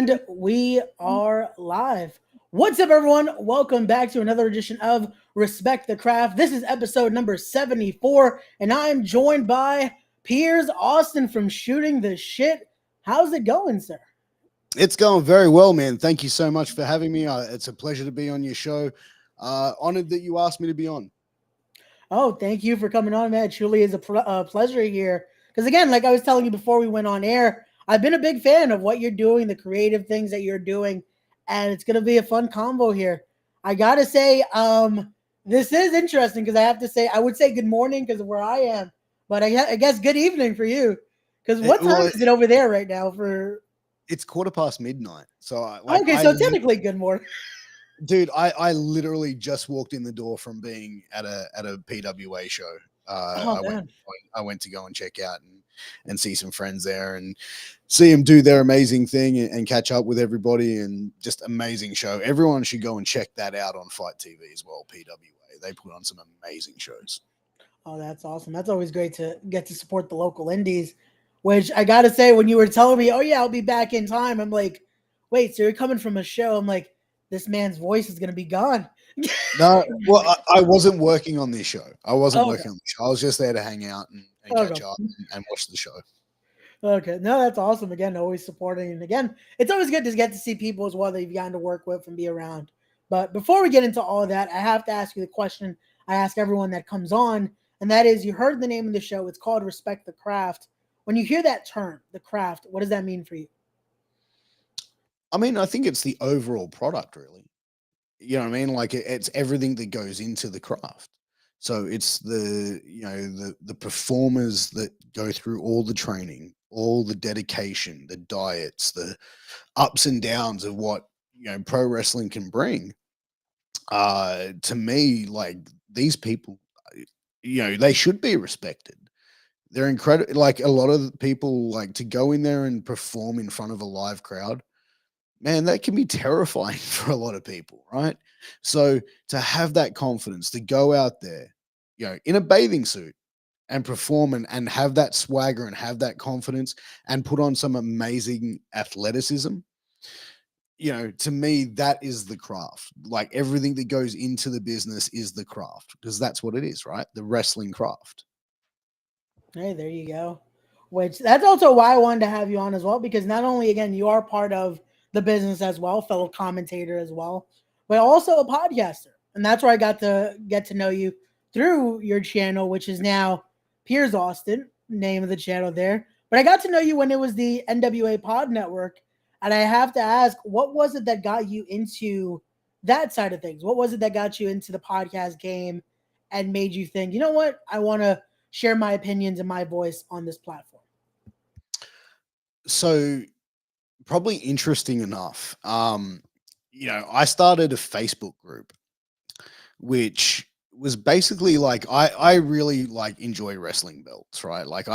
And we are live. What's up, everyone? Welcome back to another edition of Respect the Craft. This is episode number 74, and I'm joined by Piers Austin from Shooting the Shit. How's it going, sir? It's going very well, man. Thank you so much for having me. It's a pleasure to be on your show. Honored that you asked me to be on. Oh, thank you for coming on, man. It truly is a pleasure here. Because again, like I was telling you before we went on air, I've been a big fan of what you're doing, the creative things that you're doing, and it's gonna be a fun combo here. I gotta say, this is interesting because I have to say, I would say good morning because of where I am, but I guess good evening for you. Because what time is it over there right now? It's midnight. So okay, so technically good morning. Dude, I literally just walked in the door from being at a PWA show. I went to go and check out and see some friends there and see them do their amazing thing and catch up with everybody, and just amazing show. Everyone should go and check that out on Fight TV as well. PWA, they put on some amazing shows. Oh, that's awesome. That's always great to get to support the local indies, which I gotta say, when you were telling me, oh yeah, I'll be back in time, I'm like, wait, so you're coming from a show? I'm like, this man's voice is gonna be gone. No, well, I wasn't working on this show. I wasn't working on the show. I was just there to hang out and catch up and watch the show. Okay, no, that's awesome. Again, always supporting, and again, it's always good to get to see people as well that you've gotten to work with and be around. But before we get into all of that, I have to ask you the question I ask everyone that comes on, and that is, you heard the name of the show. It's called Respect the Craft. When you hear that term, the craft, what does that mean for you? I mean, I think it's the overall product, really. You know what I mean? Like it's everything that goes into the craft. So it's the performers that go through all the training, all the dedication, the diets, the ups and downs of what pro wrestling can bring. To me, like, these people, they should be respected. They're incredible. Like, a lot of people, like, to go in there and perform in front of a live crowd, man, that can be terrifying for a lot of people, right? So to have that confidence to go out there, in a bathing suit and perform and have that swagger and have that confidence and put on some amazing athleticism, to me, that is the craft. Like, everything that goes into the business is the craft, because that's what it is, right? The wrestling craft. Hey, there you go. Which, that's also why I wanted to have you on as well, because not only, again, you are part of the business as well, fellow commentator as well, but also a podcaster. And that's where I got to get to know you through your channel, which is now Piers Austin, name of the channel there. But I got to know you when it was the NWA Pod Network. And I have to ask, what was it that got you into that side of things? What was it that got you into the podcast game and made you think, you know what, I want to share my opinions and my voice on this platform? So, probably interesting enough. I started a Facebook group, which was basically like, I really like enjoy wrestling belts, right? Like,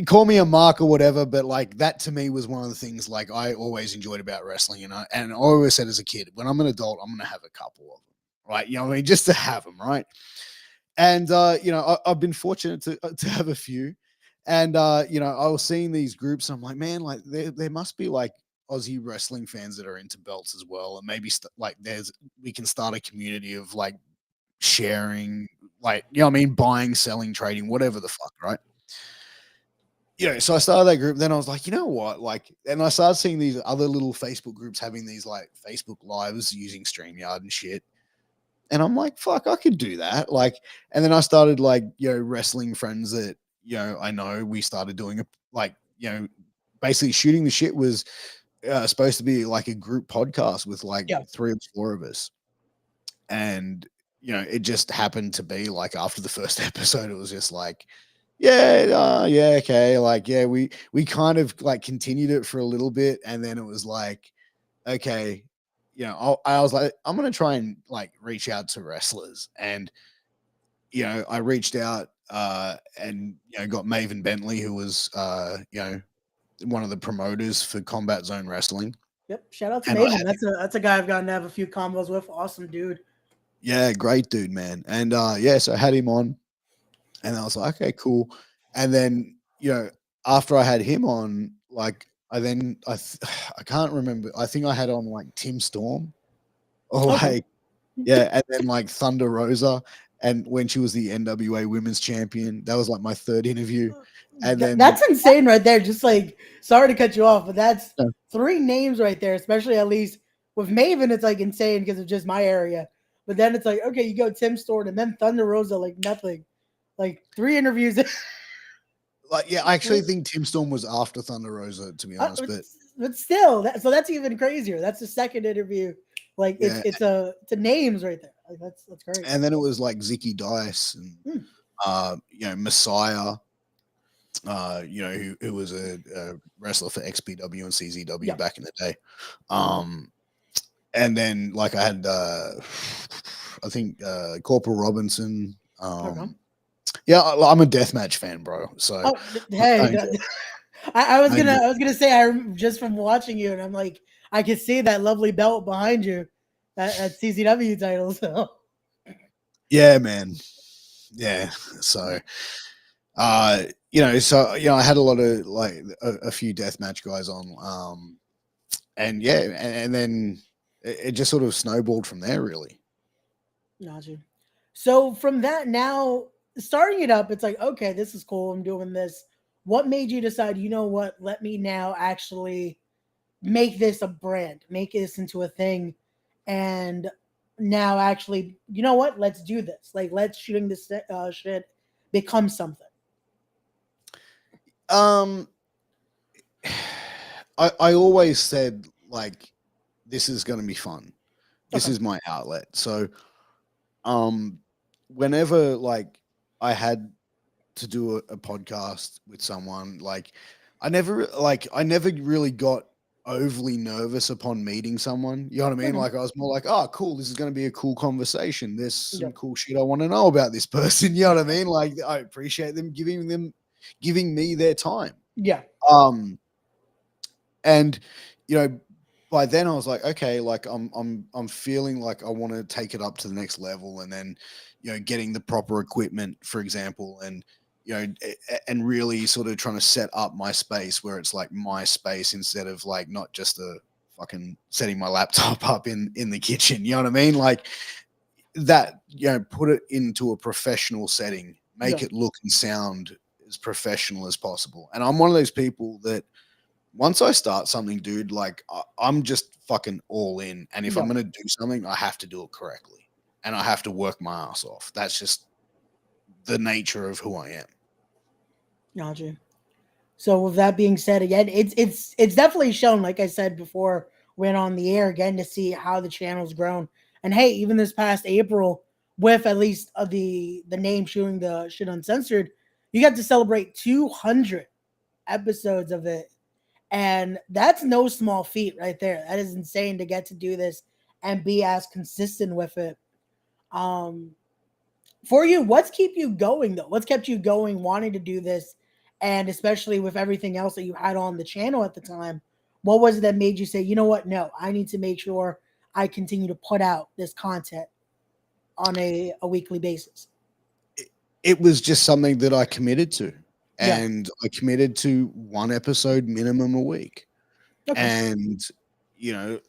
call me a mark or whatever, but like, that to me was one of the things like I always enjoyed about wrestling. And I always said as a kid, when I'm an adult, I'm going to have a couple of them, right? You know what I mean? Just to have them, right? And, I've been fortunate to have a few. And, I was seeing these groups. And I'm like, man, like, there must be like Aussie wrestling fans that are into belts as well. And maybe we can start a community of like sharing, like, buying, selling, trading, whatever the fuck, right? So I started that group. Then I was like, you know what? Like, and I started seeing these other little Facebook groups having these like Facebook lives using StreamYard and shit. And I'm like, fuck, I could do that. Like, and then I started like, wrestling friends that, I know. We started doing basically Shooting the Shit was supposed to be like a group podcast with like 3 or 4 of us. And, it just happened to be like, after the first episode, it was just like, okay. Like, we kind of like continued it for a little bit. And then it was like, okay, I was like, I'm going to try and like reach out to wrestlers. And, I reached out and, got Maven Bentley, who was, one of the promoters for Combat Zone Wrestling. Yep. Shout out to Maven. That's a guy I've gotten to have a few combos with. Awesome dude. Yeah, great dude, man. And so I had him on, and I was like, okay, cool. And then, after I had him on, like, I can't remember. I think I had on like Tim Storm or Okay. like yeah, and then like Thunder Rosa, and when she was the NWA Women's Champion, that was like my third interview, and then That's insane right there. Just like, sorry to cut you off, but that's yeah, 3 names right there, especially at least with Maven, it's like insane because of just my area. But then it's like, okay, you go Tim Storm and then Thunder Rosa, like nothing. Like 3 interviews. like yeah, I actually think Tim Storm was after Thunder Rosa, to be honest, But still, so that's even crazier. That's the second interview. Like yeah, it's a names right there. Like that's great. and then it was like Zicky Dice and you know, Messiah, who was a wrestler for XPW and CZW Yeah. back in the day. And then like I had I think Corporal Robinson. Okay. Yeah, I'm a deathmatch fan, bro. So Oh, hey, I was I gonna say just from watching you, and I'm like, I can see that lovely belt behind you, that CCW title. So yeah, man. Yeah. So I had a lot of like a few deathmatch guys on. And yeah, and then it just sort of snowballed from there, really. gotcha. So from that, now starting it up, it's like, okay, this is cool. I'm doing this. What made you decide? You know what? Let me now actually make this a brand, make this into a thing, and now actually, you know what? Let's do this. Like, let's shooting this shit become something. Um, I always said like this is going to be fun. This Okay. is my outlet. So um, whenever like I had to do a podcast with someone, like I never really got overly nervous upon meeting someone. You know what I mean? Mhm. Like I was more like, oh, cool, this is going to be a cool conversation. There's some Yep. cool shit I want to know about this person. You know what I mean? Like I appreciate them giving me their time. Yeah. Um, and you know, by then I was like, okay, like I'm feeling like I want to take it up to the next level, and then getting the proper equipment, for example, and and really sort of trying to set up my space where it's like my space instead of like not just a fucking setting my laptop up in the kitchen. You know what I mean? Like that, put it into a professional setting, make Yeah. it look and sound as professional as possible. And I'm one of those people that once I start something, dude, like I'm just fucking all in. And if I'm Yeah. going to do something, I have to do it correctly and I have to work my ass off. That's just the nature of who I am. Gotcha. So with that being said, again, it's definitely shown. Like I said before, went on the air again to see how the channel's grown. And hey, even this past April, with at least the name showing the shit uncensored, you got to celebrate 200 episodes of it, and that's no small feat right there. That is insane to get to do this and be as consistent with it. Um, for you, what's keep you going though? What's kept you going, wanting to do this, and especially with everything else that you had on the channel at the time? What was it that made you say, you know what? No, I need to make sure I continue to put out this content on a weekly basis. It was just something that I committed to. Yeah. And I committed to one episode minimum a week. Okay. And, you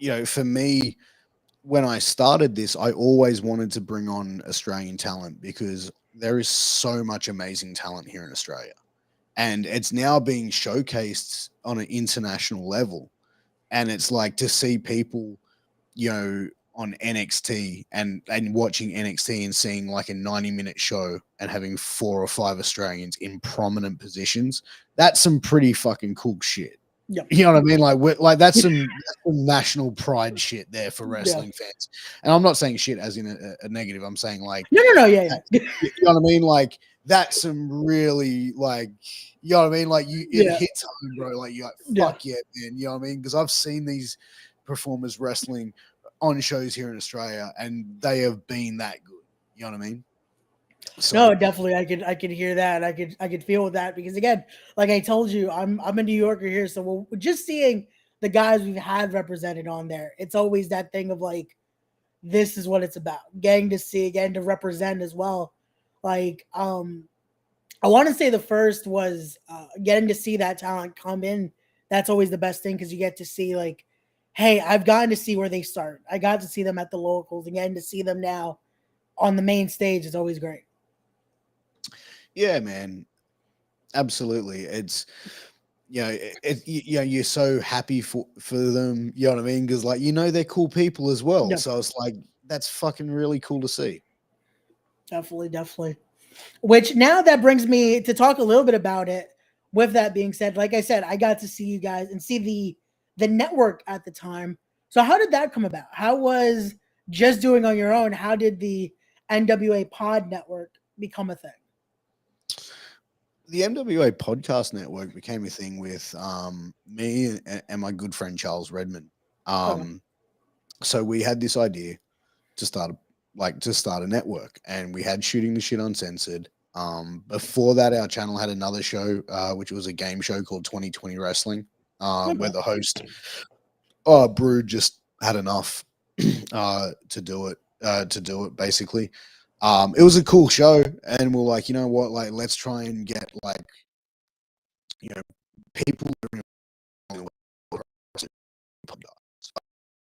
know, for me, when I started this, I always wanted to bring on Australian talent because there is so much amazing talent here in Australia. And it's now being showcased on an international level. And it's like to see people, on NXT and watching NXT and seeing like a 90-minute show and having 4 or 5 Australians in prominent positions. That's some pretty fucking cool shit. Yeah. You know what I mean? Like that's some national pride shit there for Yeah. wrestling fans. And I'm not saying shit as in a negative. I'm saying like, No. Yeah. you know what I mean? Like that's some really like, you know what I mean? Like it Yeah. hits home, bro. Like you're like, Yeah. fuck yeah, man. You know what I mean? Because I've seen these performers wrestling on shows here in Australia, and they have been that good. You know what I mean? So No, definitely. I could hear that. I could feel that because again, like I told you, I'm a New Yorker here, so we're just seeing the guys we've had represented on there. It's always that thing of like, this is what it's about. Getting to see, getting to represent as well. Like, I want to say the first was getting to see that talent come in that's always the best thing because you get to see like, hey, I've gotten to see where they start. I got to see them at the locals, and getting to see them now on the main stage is always great. Yeah, man. Absolutely. It's you're so happy for them, you know what I mean? Because like they're cool people as well. Yeah, So it's like that's fucking really cool to see. definitely, definitely. Which now that brings me to talk a little bit about it. With that being said, like I said, I got to see you guys and see the network at the time. So how did that come about? How was just doing on your own? How did the NWA Pod Network become a thing? The NWA Podcast Network became a thing with me and my good friend Charles Redmond. Okay. So we had this idea to start a network, and we had Shooting the Shit Uncensored. Before that, our channel had another show, which was a game show called 2020 Wrestling, where Okay. the host, Brood, just had enough to do it basically. It was a cool show, and we're like, you know what, like let's try and get like people that are in the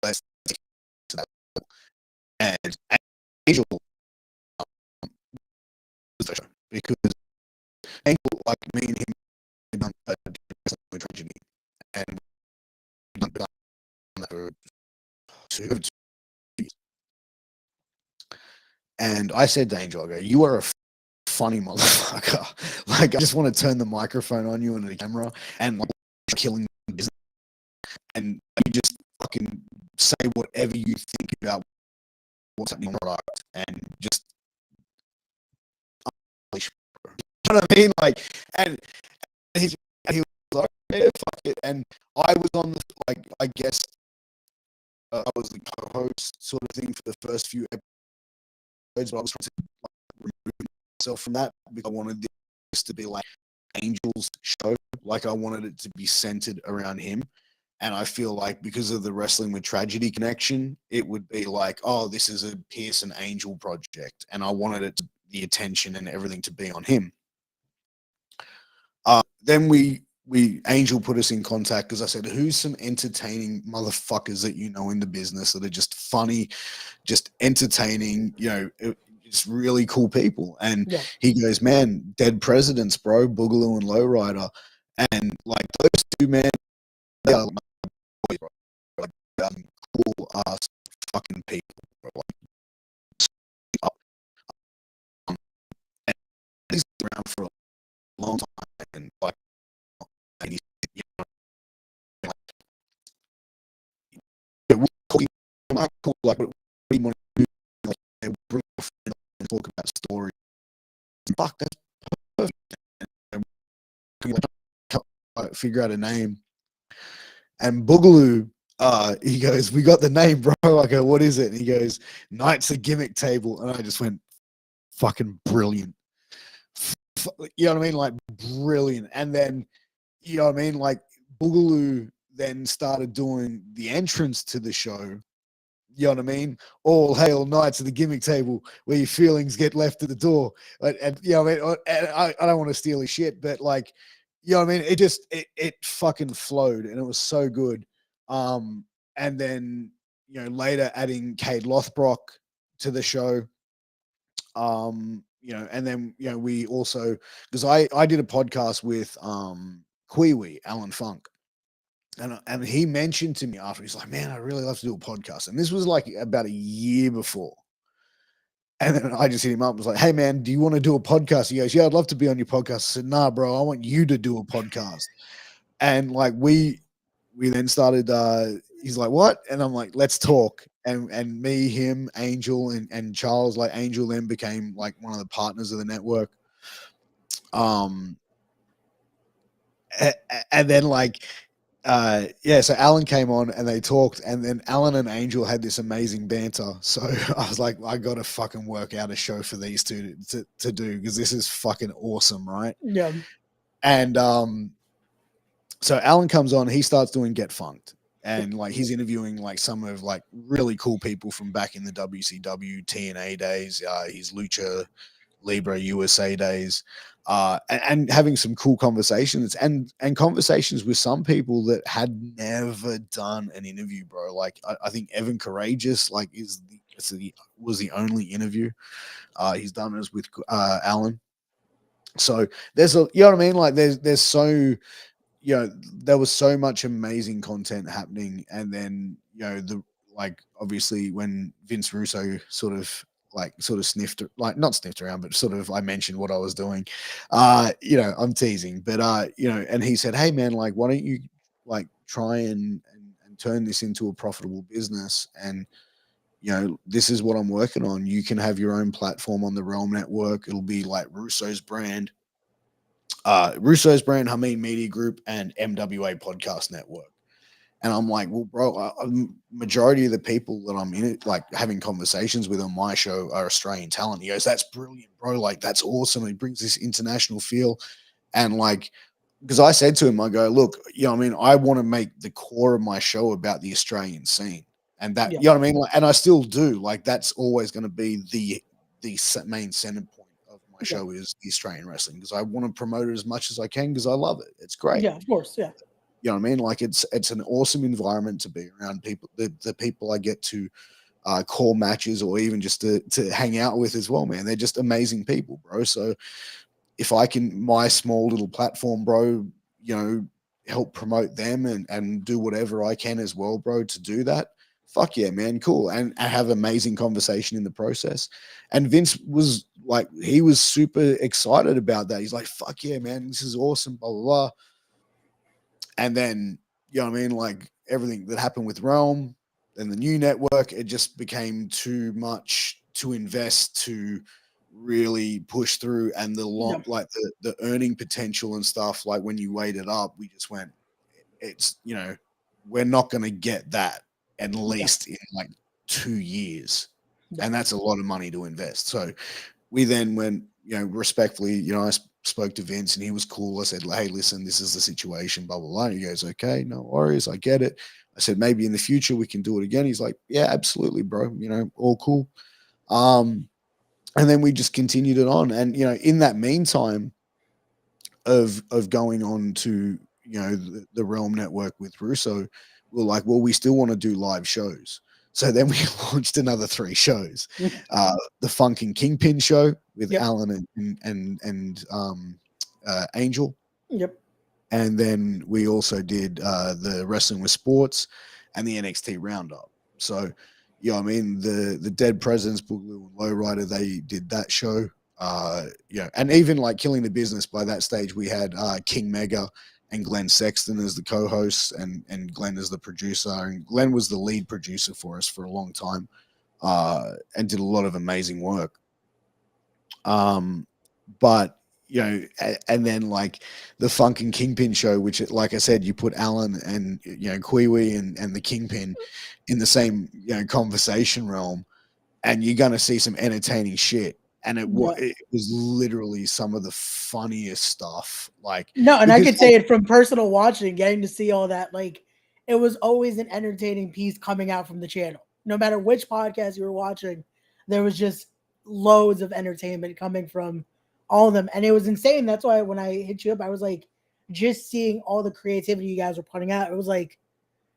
let's take it to that level. And Angel was the show because Angel, like me and him, had done a wrestling tragedy, and we've done that for over 2 years. And I said to Angel, I go, you are a funny motherfucker. Like, I just want to turn the microphone on you and the camera and like killing the business. And you just fucking say whatever you think about what's happening in the product and just, you know what I mean? Like, and he was like, yeah, fuck it. And I was on the, like, I guess I was the co-host sort of thing for the first few episodes, but I was trying to remove myself from that because I wanted this to be like Angel's show. Like I wanted it to be centered around him. And I feel like because of the Wrestling with Tragedy connection, it would be like, oh, this is a Pierce and Angel project. And I wanted it to, the attention and everything to be on him. Then Angel put us in contact because I said, who's some entertaining motherfuckers that you know in the business that are just funny, just entertaining, just really cool people. And Yeah. he goes, man, Dead Presidents, bro, Boogaloo and Lowrider. And like those two, man, they are my boys, bro. Like, cool ass fucking people, bro. Like, and he's been around for a long time. And like, and he's, like, what do you want to do? Like, bring a friend and talk about stories. Fuck, that's perfect. And figure out a name. And Boogaloo, he goes, we got the name, bro. I go, what is it? And he goes, Knights of Gimmick Table. And I just went, fucking brilliant. You know what I mean? Like, brilliant. And then, you know what I mean? Like, Boogaloo then started doing the entrance to the show. You know what I mean? All hail Knights of the Gimmick Table, where your feelings get left at the door. And you know what I mean? And I don't want to steal his shit, but like, you know what I mean? It fucking flowed, and it was so good. And then later adding Cade Lothbrock to the show. And then we also, because I did a podcast with Kiwi Alan Funk. And he mentioned to me after, he's like, man, I really love to do a podcast. And this was like about a year before. And then I just hit him up and was like, hey, man, do you want to do a podcast? He goes, yeah, I'd love to be on your podcast. I said, nah, bro, I want you to do a podcast. And like, we then started, he's like, what? And I'm like, let's talk. And me, him, Angel, and Charles, like Angel then became like one of the partners of the network. And then like, so Alan came on and they talked, and then Alan and Angel had this amazing banter. So I was like, I got to fucking work out a show for these two to do, because this is fucking awesome, right? Yeah. And so Alan comes on, he starts doing Get Funked, and like he's interviewing like some of like really cool people from back in the WCW TNA days, his Lucha Libre USA days. and having some cool conversations and conversations with some people that had never done an interview, bro. Like I think Evan Courageous like was the only interview he's done is with Alan. So there's a, you know what I mean, like there's so, you know, there was so much amazing content happening. And then, you know, the, like, obviously when Vince Russo sort of sniffed, like not sniffed around, but sort of, I mentioned what I was doing, you know, I'm teasing, but, you know, and he said, hey man, like, why don't you like try and turn this into a profitable business? And, you know, this is what I'm working on. You can have your own platform on the Realm Network. It'll be like Russo's brand, Hameen Media Group, and NWA Podcast Network. And I'm like, well, bro, majority of the people that I'm in it, like having conversations with on my show, are Australian talent. He goes, that's brilliant, bro. Like, that's awesome. It brings this international feel. And like, because I said to him, I go, look, you know what I mean? I want to make the core of my show about the Australian scene. And that, Yeah. you know what I mean? Like, and I still do. Like, that's always going to be the main center point of my show is the Australian wrestling, because I want to promote it as much as I can because I love it. It's great. Yeah, of course. Yeah. You know what I mean? Like, it's an awesome environment to be around. People, the people I get to call matches or even just to hang out with as well, man. They're just amazing people, bro. So if I can, my small little platform, bro, you know, help promote them and do whatever I can as well, bro, to do that, fuck yeah, man, cool. And I have amazing conversation in the process. And Vince was like, he was super excited about that. He's like, fuck yeah, man, this is awesome, blah, blah, blah. And then, you know what I mean? Like, everything that happened with Realm and the new network, it just became too much to invest to really push through. And the long, like the earning potential and stuff, like when you weighed it up, we just went, it's, you know, we're not going to get that at least in like 2 years. And that's a lot of money to invest. So we then went, you know, respectfully, you know, I spoke to Vince and he was cool. I said, hey, listen, this is the situation, blah, blah, blah. And he goes, okay, no worries. I get it. I said, maybe in the future we can do it again. He's like, yeah, absolutely, bro. You know, all cool. And then we just continued it on. And, you know, in that meantime of going on to, you know, the Realm Network with Russo, we're like, well, we still want to do live shows. So then we launched another 3 shows. The Funkin' Kingpin show with Alan and Angel. Yep. And then we also did the Wrestling with Sports and the NXT Roundup. So, you know, I mean, the Dead Presidents, Boogaloo and Lowrider, they did that show. Yeah, and even like Killing the Business, by that stage, we had King Mega and Glenn Sexton as the co-hosts and Glenn as the producer. And Glenn was the lead producer for us for a long time and did a lot of amazing work. But, you know, and then like the Funkin' Kingpin show, which, like I said, you put Alan and, you know, Kiwi and the Kingpin in the same, you know, conversation realm, and you're going to see some entertaining shit. And it was literally some of the funniest stuff. Like, no, and I could say it from personal watching, getting to see all that. Like, it was always an entertaining piece coming out from the channel. No matter which podcast you were watching, there was just loads of entertainment coming from all of them, and it was insane. That's why when I hit you up, I was like, just seeing all the creativity you guys were putting out, it was like,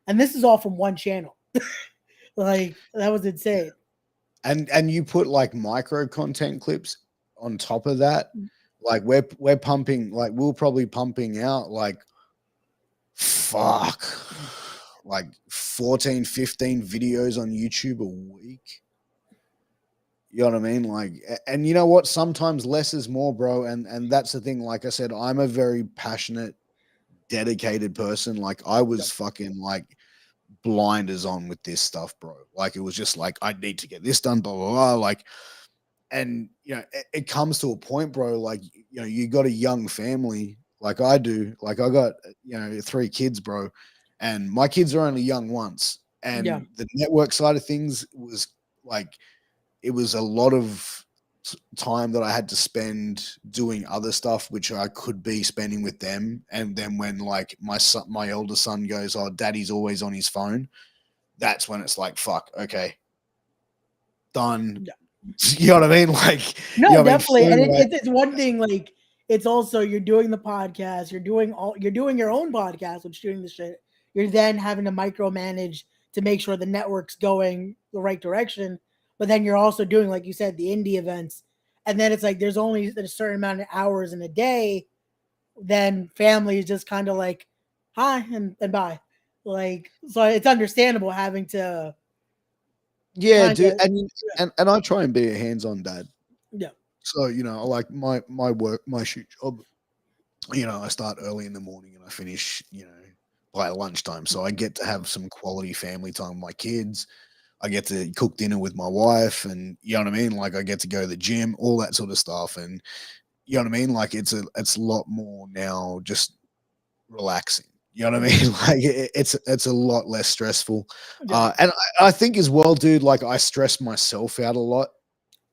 and this is all from one channel. Like, that was insane. And you put like micro content clips on top of that. Like we're pumping, like we're probably pumping out like like 14, 15 videos on YouTube a week. You know what I mean? Like, and you know what? Sometimes less is more, bro. And that's the thing. Like I said, I'm a very passionate, dedicated person. Like, I was fucking like blinders on with this stuff, bro. Like, it was just like, I need to get this done, blah, blah, blah. Like, and you know, it comes to a point, bro. Like, you know, you got a young family, like I do. Like, I got, you know, 3 kids, bro, and my kids are only young once. And the network side of things was like, it was a lot of time that I had to spend doing other stuff, which I could be spending with them. And then when like my elder son goes, oh, daddy's always on his phone, that's when it's like, fuck, okay, done. You know what I mean? Like, no, you know definitely. I mean? And it's one thing, like, it's also you're doing the podcast, you're doing your own podcast, which doing the shit. You're then having to micromanage to make sure the network's going the right direction. But then you're also doing, like you said, the indie events. And then it's like there's only a certain amount of hours in a day. Then family is just kind of like, hi and bye. Like, so it's understandable having to Yeah, kind dude, of, and I try and be a hands-on dad. yeah. So like my work, my shoot job. I start early in the morning and I finish, by lunchtime. So I get to have some quality family time with my kids. I get to cook dinner with my wife, and you know what I mean. Like I get to go to the gym, all that sort of stuff, and you know what I mean. Like it's a lot more now, just relaxing. You know what I mean? Like it's a lot less stressful. Yeah. And I think as well, dude. Like I stress myself out a lot,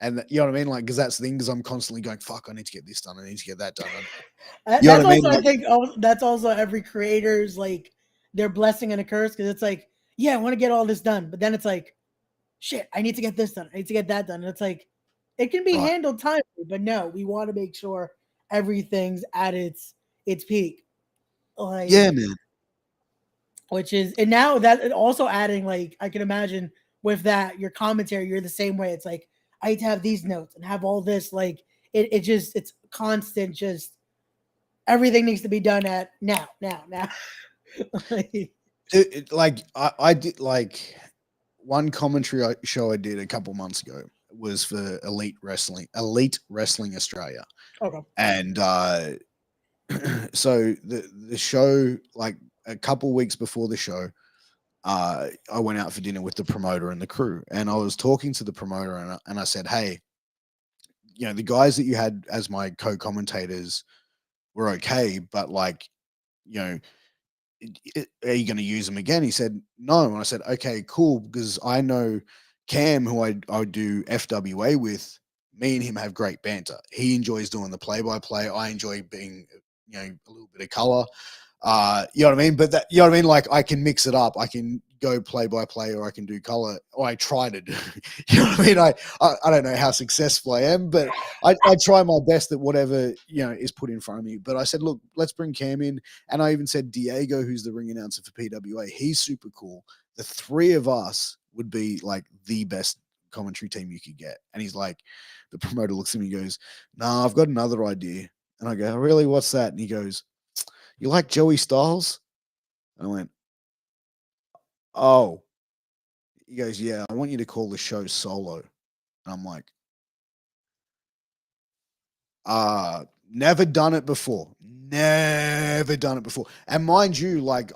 and you know what I mean. Like because that's the thing, because I'm constantly going, "Fuck, I need to get this done. I need to get that done." You know That's what I mean? also, I Like, think, that's also every creator's like their blessing and a curse, because it's like, yeah, I want to get all this done, but then it's like, shit, I need to get this done. I need to get that done. And it's like, it can be right? handled timely, but no, we want to make sure everything's at its peak. Yeah, Like, man. which is, and now that also adding, like, I can imagine with that, your commentary, you're the same way. It's like, I need to have these notes and have all this, like, it just, it's constant, just everything needs to be done at now. Like, Like I did like one commentary show I did a couple months ago was for Elite Wrestling Australia, okay. and so the show, like a couple weeks before the show, I went out for dinner with the promoter and the crew, and I was talking to the promoter, and I said, "Hey, the guys that you had as my co-commentators were okay, but like, you know." Are you going to use them again? He said, no. And I said, okay, cool. Because I know Cam, who I do FWA with, me and him have great banter. He enjoys doing the play by play. I enjoy being, a little bit of color. You know what I mean? But that, you know what I mean? Like I can mix it up. I can go play by play, or I can do color, or I try to do, you know what I mean? I don't know how successful I am, but I try my best at whatever, is put in front of me. But I said, look, let's bring Cam in. And I even said, Diego, who's the ring announcer for PWA, he's super cool. The three of us would be like the best commentary team you could get. And he's like, the promoter looks at me and goes, nah, I've got another idea. And I go, really, what's that? And he goes, you like Joey Styles? And I went, oh. He goes, yeah, I want you to call the show Solo. And I'm like, never done it before. Never done it before. And mind you, like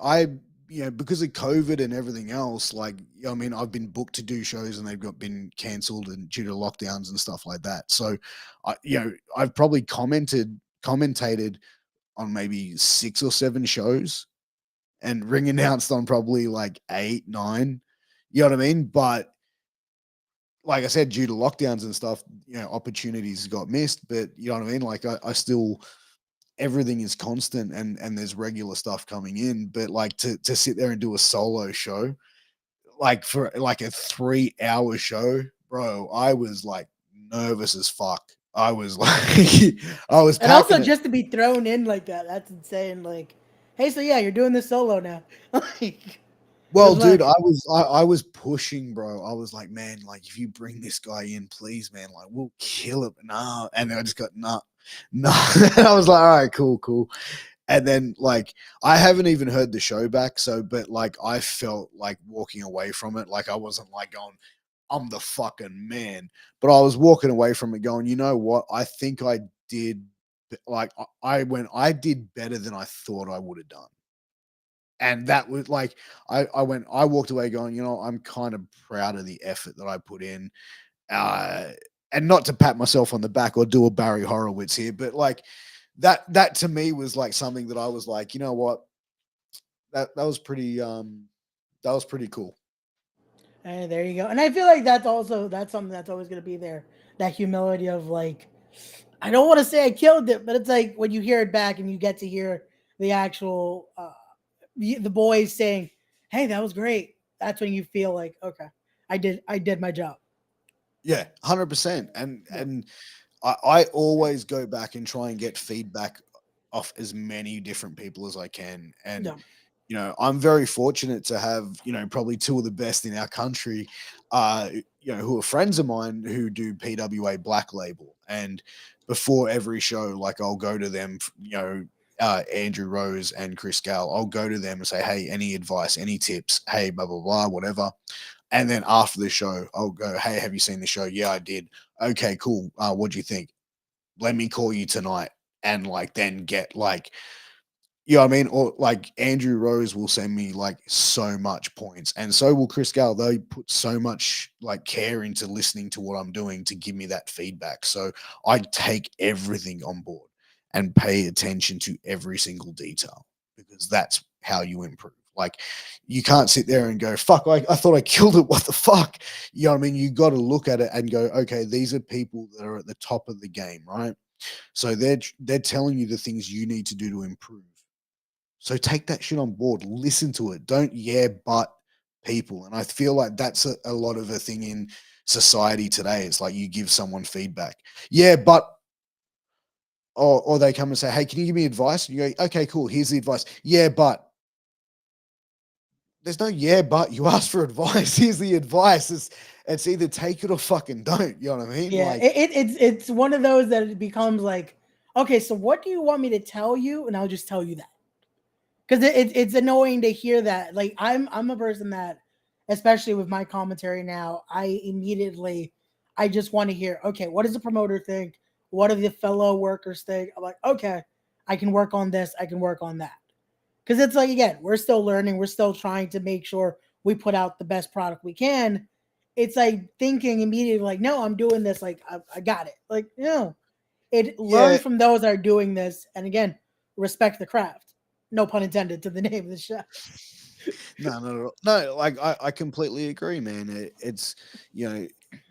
because of COVID and everything else, like, I mean, I've been booked to do shows and they've been canceled and due to lockdowns and stuff like that. So, I've probably commentated on maybe 6 or 7 shows and ring announced on probably like 8, 9. You know what I mean? But like I said, due to lockdowns and stuff, opportunities got missed. But you know what I mean? Like I still, everything is constant and there's regular stuff coming in. But like to sit there and do a solo show, like for like a 3-hour show, bro, I was like nervous as fuck. I was like, I was And also packing it. just to be thrown in like that, that's insane. Like, hey, so yeah, you're doing this solo now. Like, Well, just dude, like, I was pushing, bro. I was like, man, like if you bring this guy in, please, man, like we'll kill him. Nah. And then I just got nah. And I was like, all right, cool, cool. And then like I haven't even heard the show back. So, but like I felt like walking away from it. Like I wasn't like going, I'm the fucking man. But I was walking away from it going, you know what? I think I did like I did better than I thought I would have done. And that was like I walked away going, I'm kind of proud of the effort that I put in. Uh and not to pat myself on the back or do a Barry Horowitz here, but like that to me was like something that I was like, you know what? That was pretty cool. hey, there you go. And I feel like that's something that's always gonna be there. That humility of like, I don't want to say I killed it, but it's like when you hear it back and you get to hear the actual the boys saying, "Hey, that was great." That's when you feel like, okay, I did my job. Yeah, 100%. Yeah. And I always go back and try and get feedback off as many different people as I can. And, Yeah. I'm very fortunate to have, probably two of the best in our country, who are friends of mine who do PWA Black Label. And before every show, like I'll go to them, Andrew Rose and Chris Gale, I'll go to them and say, hey, any advice, any tips? Hey, blah, blah, blah, whatever. And then after the show, I'll go, hey, have you seen the show? Yeah, I did. Okay, cool. What do you think? Let me call you tonight. And like, then get like, or like Andrew Rose will send me like so much points, and so will Chris Gale. They put so much like care into listening to what I'm doing to give me that feedback. So I take everything on board and pay attention to every single detail, because that's how you improve. Like, you can't sit there and go, fuck, I thought I killed it. What the fuck? You know what I mean? You got to look at it and go, okay, these are people that are at the top of the game, right? So they're telling you the things you need to do to improve. So take that shit on board, listen to it. Don't but people. And I feel like that's a lot of a thing in society today. It's like you give someone feedback. Yeah, but or they come and say, hey, can you give me advice? And you go, okay, cool, here's the advice. Yeah, but there's no but. You ask for advice. Here's the advice. It's either take it or fucking don't. You know what I mean? Yeah, Like, it's one of those that it becomes like, okay, so what do you want me to tell you? And I'll just tell you that. Because it's annoying to hear that. Like, I'm a person that, especially with my commentary now, I just want to hear, okay, what does the promoter think? What do the fellow workers think? I'm like, okay, I can work on this, I can work on that. Because it's like, again, we're still learning, we're still trying to make sure we put out the best product we can. It's like thinking immediately, like, no, I'm doing this, like I got it. Like, no, learn yeah, from those that are doing this, and again, respect the craft. No pun intended to the name of the show. no. Like, I completely agree, man. It's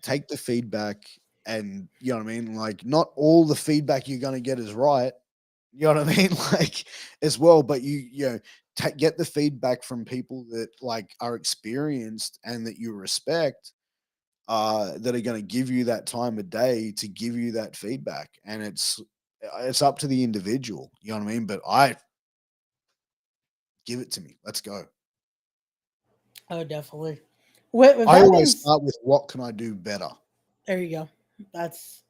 take the feedback, and you know what I mean. Like, not all the feedback you're gonna get is right. You know what I mean? Like, as well, but get the feedback from people that like are experienced and that you respect, that are going to give you that time of day to give you that feedback. And it's up to the individual. You know what I mean? But I give it to me. Let's go. Oh, definitely. With I that being, always start with, what can I do better? there you go. That's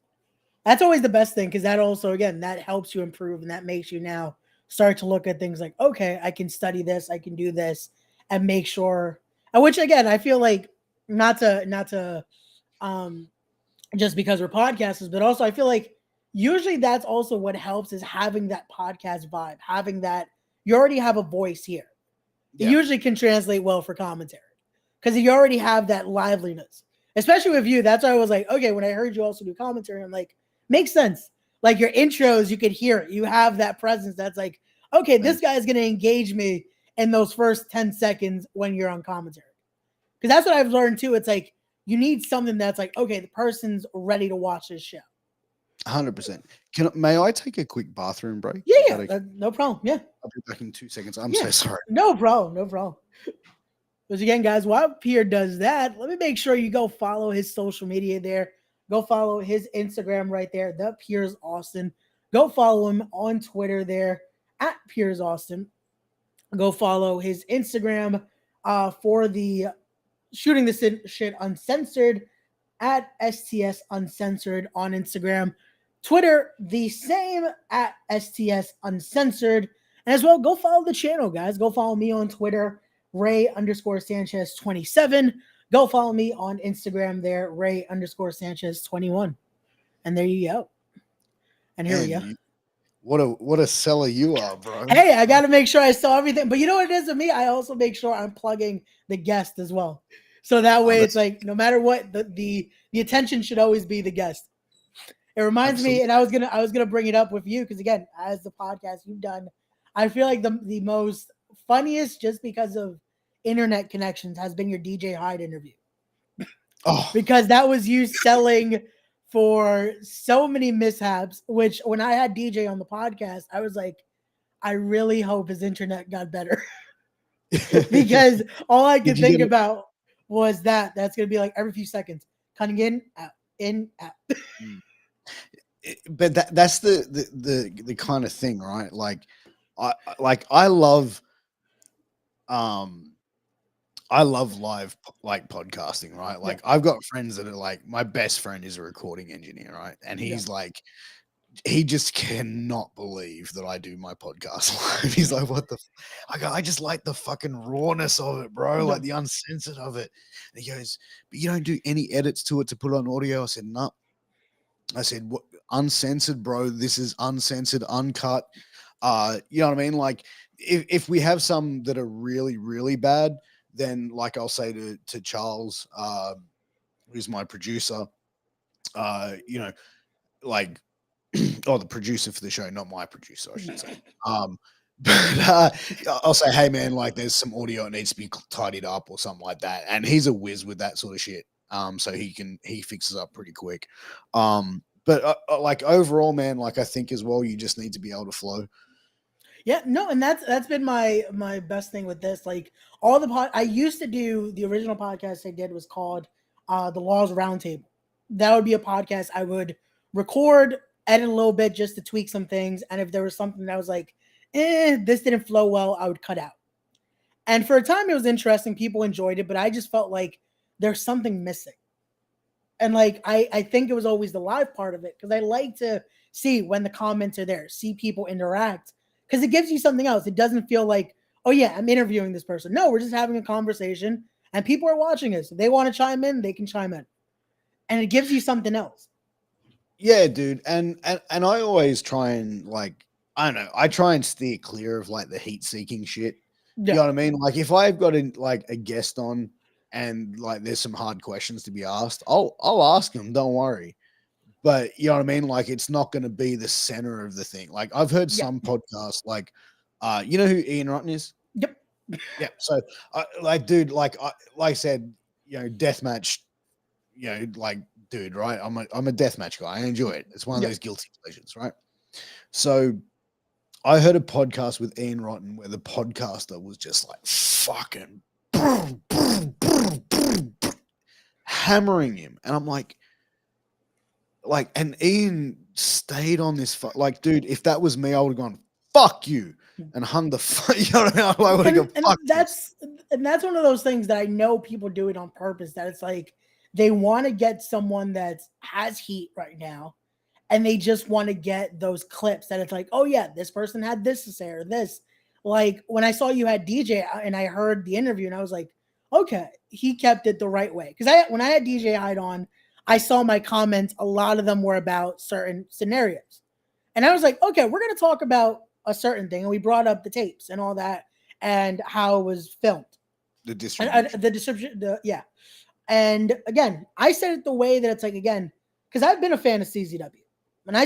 that's always the best thing, because that also, again, that helps you improve, and that makes you now start to look at things like, okay, I can study this, I can do this, and make sure. And which, again, I feel like, not to um just because we're podcasters, but also I feel like usually that's also what helps, is having that podcast vibe, having that you already have a voice here. It Yeah, usually can translate well for commentary, because you already have that liveliness, especially with you. That's why I was like, okay, when I heard you also do commentary, I'm like, makes sense. Like, your intros, you could hear it. You have that presence that's like, okay, this thank guy is going to engage me in those first 10 seconds when you're on commentary. Because that's what I've learned too. It's like, you need something that's like, okay, the person's ready to watch this show. 100%. May I take a quick bathroom break? Yeah, Is that yeah, okay? no problem. Yeah, I'll be back in 2 seconds. I'm yeah, so sorry. no problem, no problem. Because again, guys, while Pierre does that, let me make sure you go follow his social media there. Go follow his Instagram right there, the Piers Austin. Go follow him on Twitter there at Piers Austin. Go follow his Instagram for the Shooting the Shit Uncensored at STS Uncensored on Instagram. Twitter, the same at STS Uncensored. And as well, go follow the channel, guys. Go follow me on Twitter, Ray underscore Sanchez 27. Go follow me on Instagram there, Ray underscore Sanchez 21. And there you go. And here we Man, go. what a seller you are, bro. Hey, I got to make sure I saw everything. But you know what it is with me? I also make sure I'm plugging the guest as well. So that way it's That's like, no matter what, the attention should always be the guest. It reminds me, absolutely. and I was gonna bring it up with you, because again, as the podcast you've done, I feel like the most funniest, just because of internet connections, has been your DJ Hyde interview, Oh, because that was you selling for so many mishaps. Which, when I had DJ on the podcast, I was like, I really hope his internet got better. Because all I did could you think get it? about was that's gonna be like every few seconds, cutting in, out, in, out. Mm. but that's the kind of thing, right? I love um I love live like podcasting, right? Yeah, Like I've got friends that are like my best friend is a recording engineer, right? And yeah, he's like he just cannot believe that I do my podcast live. He's like, "What the?" I go, "I just like the fucking rawness of it, bro. yeah. Like the uncensored of it." And he goes, "But you don't do any edits to it to put on audio." I said, "No." I said, "What uncensored, bro? This is uncensored, uncut." You know what I mean? Like, if we have some that are really, really bad, then like I'll say to Charles, who's my producer, you know, like oh, the producer for the show, not my producer, I should say. Um, but I'll say, hey man, like there's some audio that needs to be tidied up or something like that, and he's a whiz with that sort of shit. So he fixes up pretty quick. But like overall, man, like I think as well, you just need to be able to flow. Yeah, no, and that's been my best thing with this. Like all the I used to do the original podcast I did was called the Laws Roundtable. That would be a podcast I would record, edit a little bit just to tweak some things, and if there was something that was like, this didn't flow well, I would cut out. And for a time, it was interesting. People enjoyed it, but I just felt like there's something missing. And like I think it was always the live part of it because I like to see when the comments are there, see people interact because it gives you something else. It doesn't feel like, oh yeah, I'm interviewing this person. No, we're just having a conversation and people are watching us. If they want to chime in, they can chime in. And it gives you something else. Yeah, dude, and I always try and like I don't know, I try and steer clear of like the heat seeking shit. You Yeah. know what I mean? Like if I've got like a guest on and like there's some hard questions to be asked, I'll ask them. Don't worry. But you know what I mean? Like it's not going to be the center of the thing. Like I've heard Yeah. some podcasts, like you know who Ian Rotten is? Yep. Yeah. So like, dude, like I said, you know, deathmatch. You know, like, dude, right? I'm a deathmatch guy. I enjoy it. It's one of Yep. those guilty pleasures, right? So I heard a podcast with Ian Rotten where the podcaster was just like fucking hammering him, and I'm like, and Ian stayed on this. Like, dude, if that was me, I would have gone fuck you and hung the. You know what I mean? I would have gone and fuck you. that's one of those things that I know people do it on purpose. That it's like they want to get someone that has heat right now, and they just want to get those clips that it's like, oh yeah, this person had this to say or this. Like when I saw you had DJ and I heard the interview and I was like, okay, he kept it the right way. Because when I had DJ Hyde on, I saw my comments. A lot of them were about certain scenarios, and I was like, okay, we're gonna talk about a certain thing, and we brought up the tapes and all that and how it was filmed, The and distribution. the description, yeah. And again, I said it the way that it's like again, because I've been a fan of CZW, and I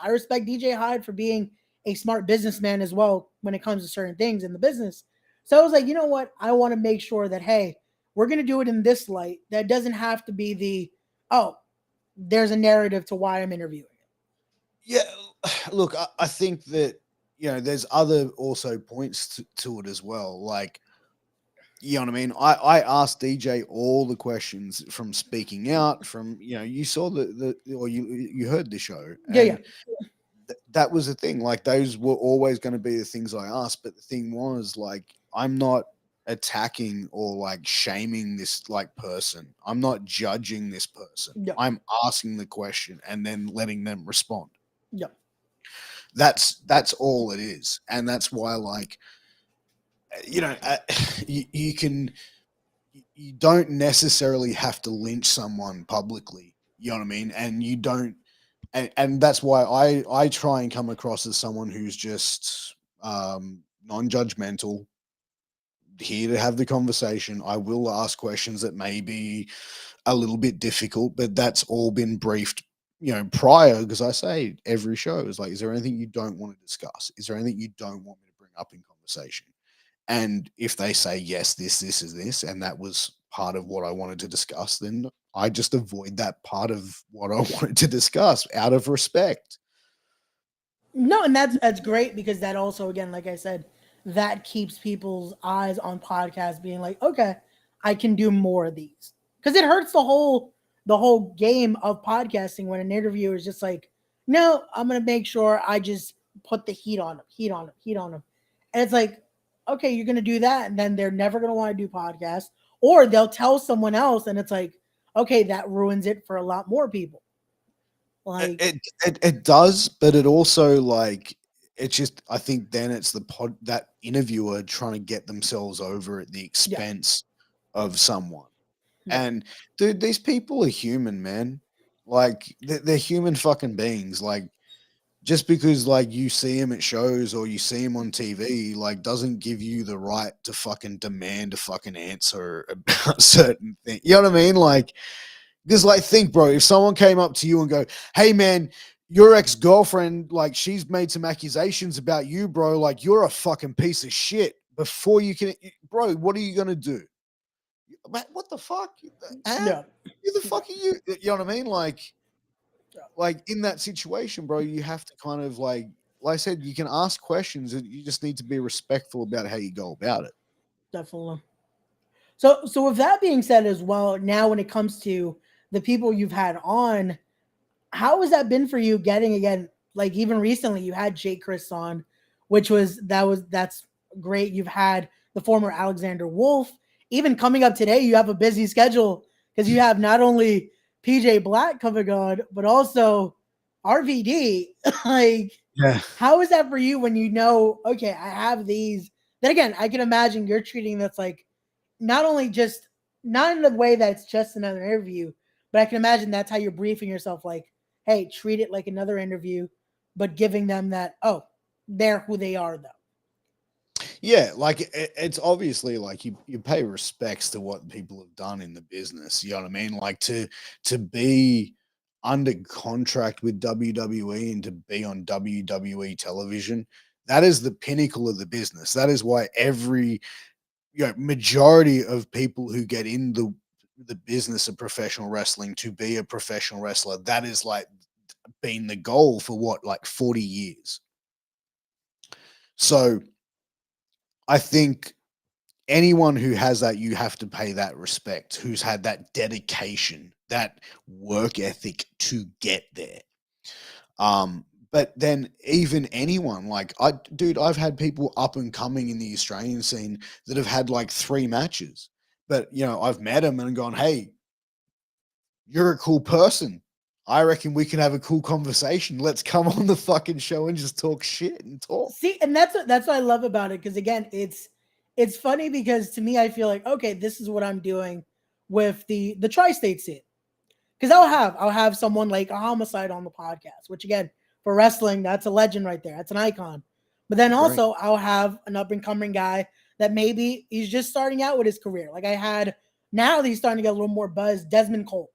respect DJ Hyde for being a smart businessman as well when it comes to certain things in the business. So I was like, you know what? I want to make sure that hey, we're gonna do it in this light. That doesn't have to be the oh, there's a narrative to why I'm interviewing it. Yeah, look, I think that you know there's other also points to it as well. Like you know what I mean? I asked DJ all the questions from speaking out, from you know, you saw the or you heard the show, Yeah, yeah, and that was the thing. Like those were always going to be the things I asked. But the thing was, like, I'm not attacking or like shaming this like person. I'm not judging this person. yeah, I'm asking the question and then letting them respond. yeah. That's all it is, and that's why like you know you can you don't necessarily have to lynch someone publicly. You know what I mean? And you don't, and that's why I try and come across as someone who's just non-judgmental, here to have the conversation. I will ask questions that may be a little bit difficult, but that's all been briefed, you know, prior. Because I say every show is like, is there anything you don't want to discuss? Is there anything you don't want me to bring up in conversation? And if they say yes, this is this, and that was part of what I wanted to discuss, then I just avoid that part of what I wanted to discuss out of respect. No, and that's great because that also again, like I said, that keeps people's eyes on podcasts being like, okay, I can do more of these. Because it hurts the whole game of podcasting when an interviewer is just like, no, I'm gonna make sure I just put the heat on them, heat on them, heat on them. And it's like, okay, you're gonna do that, and then they're never gonna want to do podcasts, or they'll tell someone else, and it's like, okay, that ruins it for a lot more people. It, Like, it it does, but it also like it's just I think then it's the pod that interviewer trying to get themselves over at the yeah, expense of someone. yeah, And dude, these people are human, man. Like they're human fucking beings. Like just because like you see him at shows or you see him on TV, like doesn't give you the right to fucking demand a fucking answer about certain things. You know what I mean? Like, because like think, bro, if someone came up to you and go, "Hey, man, your ex girlfriend, like she's made some accusations about you, bro. Like you're a fucking piece of shit." Before you can, bro, what are you gonna do? What the fuck? Huh? yeah, Who the yeah, fuck are you? You know what I mean? yeah, Like in that situation, bro, you have to kind of like I said, you can ask questions, and you just need to be respectful about how you go about it. definitely. So with that being said as well, now when it comes to the people you've had on, how has that been for you getting again, like even recently you had Jay Chris on, which that's great. You've had the former Alexander Wolf. Even coming up today, you have a busy schedule because you have not only PJ Black coming on, but also RVD. Like, Yeah. how is that for you when you know, okay, I have these? Then again, I can imagine you're treating that's like not only just not in the way that it's just another interview, but I can imagine that's how you're briefing yourself like, hey, treat it like another interview, but giving them that, oh, they're who they are though. Yeah, like it's obviously like you pay respects to what people have done in the business. You know what I mean? Like to be under contract with WWE and to be on WWE television, that is the pinnacle of the business. That is why every majority of people who get in the business of professional wrestling to be a professional wrestler, that is like been the goal for what, like 40 years. So I think anyone who has that, you have to pay that respect, who's had that dedication, that work ethic to get there. But then even anyone like dude, I've had people up and coming in the Australian scene that have had like 3 matches. But I've met them and gone, hey, you're a cool person. I reckon we can have a cool conversation. Let's come on the fucking show and just talk shit and talk. See, and that's what I love about it because again, it's funny because to me I feel like okay, this is what I'm doing with the tri-state scene. Because I'll have someone like a homicide on the podcast, which again for wrestling that's a legend right there, that's an icon. But then Great. also I'll have an up and coming guy that maybe he's just starting out with his career. Like I had now he's starting to get a little more buzz. Desmond Cole,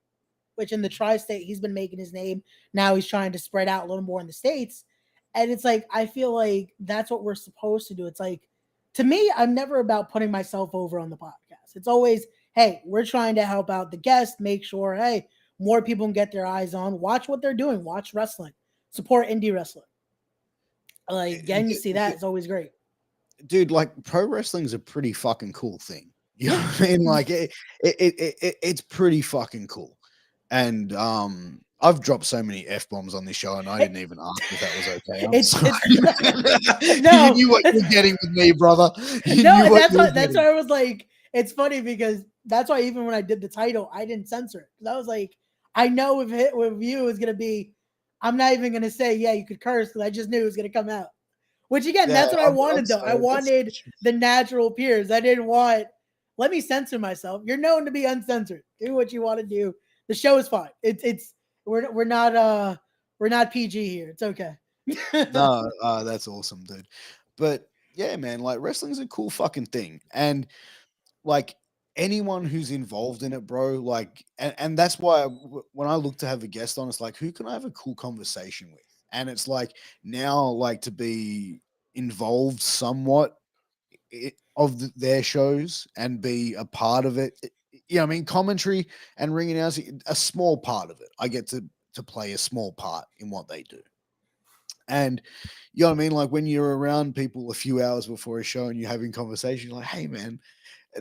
which in the tri-state he's been making his name. Now he's trying to spread out a little more in the states, and it's like I feel like that's what we're supposed to do. It's like to me, I'm never about putting myself over on the podcast. It's always hey, we're trying to help out the guest, make sure hey more people can get their eyes on, watch what they're doing, watch wrestling, support indie wrestling. Like getting to see that is always great. Dude, like pro wrestling's a pretty fucking cool thing. You know Yeah. what I mean? Like it's pretty fucking cool. And I've dropped so many F bombs on this show and I didn't even ask if that was okay. I'm sorry. It's You no, knew what you it's were getting with me, brother. You no, knew and what that's you were what that's getting. why I was like, it's funny because that's why even when I did the title, I didn't censor it because I was like, I know with you it was gonna be, I'm not even gonna say yeah you could curse because I just knew it was gonna come out. Which again, Yeah, that's what I I'm wanted though. I sorry. That's wanted the natural Piers. I didn't want let me censor myself. You're known to be uncensored. Do what you want to do. The show is fine. It's we're not PG here. It's okay. no, that's awesome, dude. But yeah, man, like wrestling's a cool fucking thing. And like anyone who's involved in it, bro, like, and that's why when I look to have a guest on, it's like, who can I have a cool conversation with? And it's like now, like to be involved somewhat of their shows and be a part of it. I mean, commentary and ring announcing, a small part of it. I get to play a small part in what they do. And you know what I mean? Like when you're around people a few hours before a show and you're having conversation, you're like, hey man,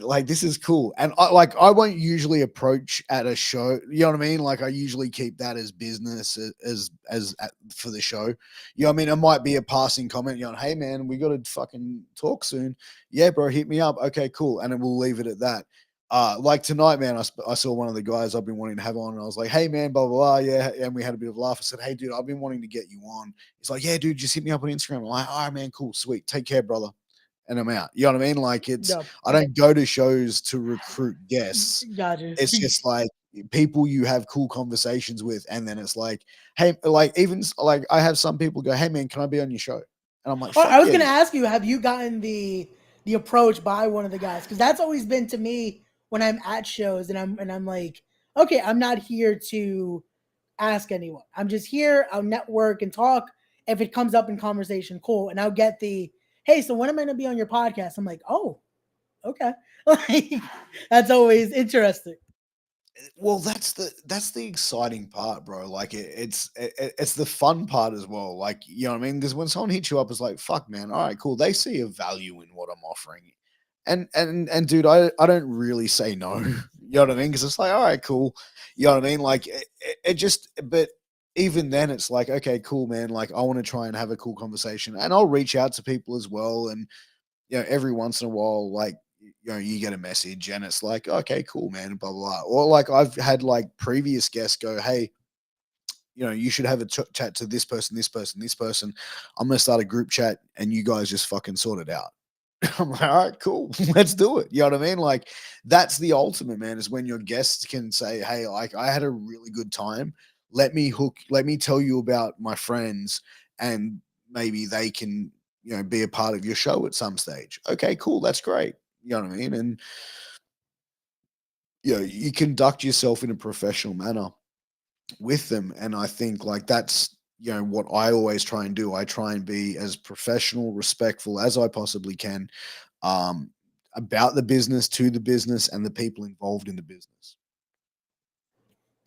Like, this is cool. And I won't usually approach at a show, you know what I mean? Like, I usually keep that as business for the show. You know what I mean? It might be a passing comment, you know, hey man, we got to fucking talk soon. Yeah, bro, hit me up. Okay, cool. And then we'll leave it at that. Like tonight, man, I saw one of the guys I've been wanting to have on, and I was like, hey man, blah, blah, blah. Yeah. And we had a bit of a laugh. I said, hey dude, I've been wanting to get you on. He's like, yeah, dude, just hit me up on Instagram. I'm like, all right, man, cool, sweet. Take care, brother. And I'm out. You know what I mean? Like, No, I don't go to shows to recruit guests. gotcha. It's just like people you have cool conversations with, and then it's like, hey, like like I have some people go, hey man, can I be on your show? And I'm like, Oh, fuck I was yeah. gonna ask you, have you gotten the approach by one of the guys? Because that's always been to me when I'm at shows and I'm like, okay, I'm not here to ask anyone. I'm just here. I'll network and talk. If it comes up in conversation, cool. And I'll get the, hey, so when am I gonna be on your podcast? I'm like, oh, okay. Like, that's always interesting. Well, that's the exciting part, bro. Like it's the fun part as well. Like, you know what I mean? Because when someone hits you up, it's like, fuck, man. All right, cool. They see a value in what I'm offering, and dude, I don't really say no. You know what I mean? Because it's like, all right, cool. You know what I mean? Like it just, but even then, it's like, okay, cool, man. Like I want to try and have a cool conversation, and I'll reach out to people as well, and every once in a while, like, you get a message and it's like, okay, cool, man, blah, blah, blah. Or like I've had like previous guests go, hey, you should have a chat to this person, this person, this person. I'm going to start a group chat and you guys just fucking sort it out. I'm like, all right, cool. Let's do it. You know what I mean? Like, that's the ultimate, man, is when your guests can say, hey, like, I had a really good time. Let me tell you about my friends, and maybe they can, be a part of your show at some stage. Okay, cool. That's great. You know what I mean? And, you conduct yourself in a professional manner with them. And I think like that's, what I always try and do. I try and be as professional, respectful as I possibly can, um, about the business, to the business, and the people involved in the business.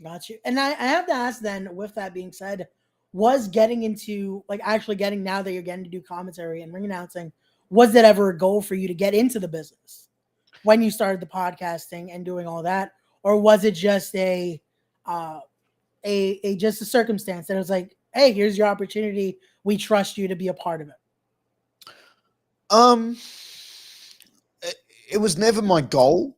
Got you. And I have to ask then, with that being said, was getting into like actually getting now that you're getting to do commentary and ring announcing, was it ever a goal for you to get into the business when you started the podcasting and doing all that? Or was it just uh a just a circumstance that it was like, hey, here's your opportunity. We trust you to be a part of it. Um, it was never my goal.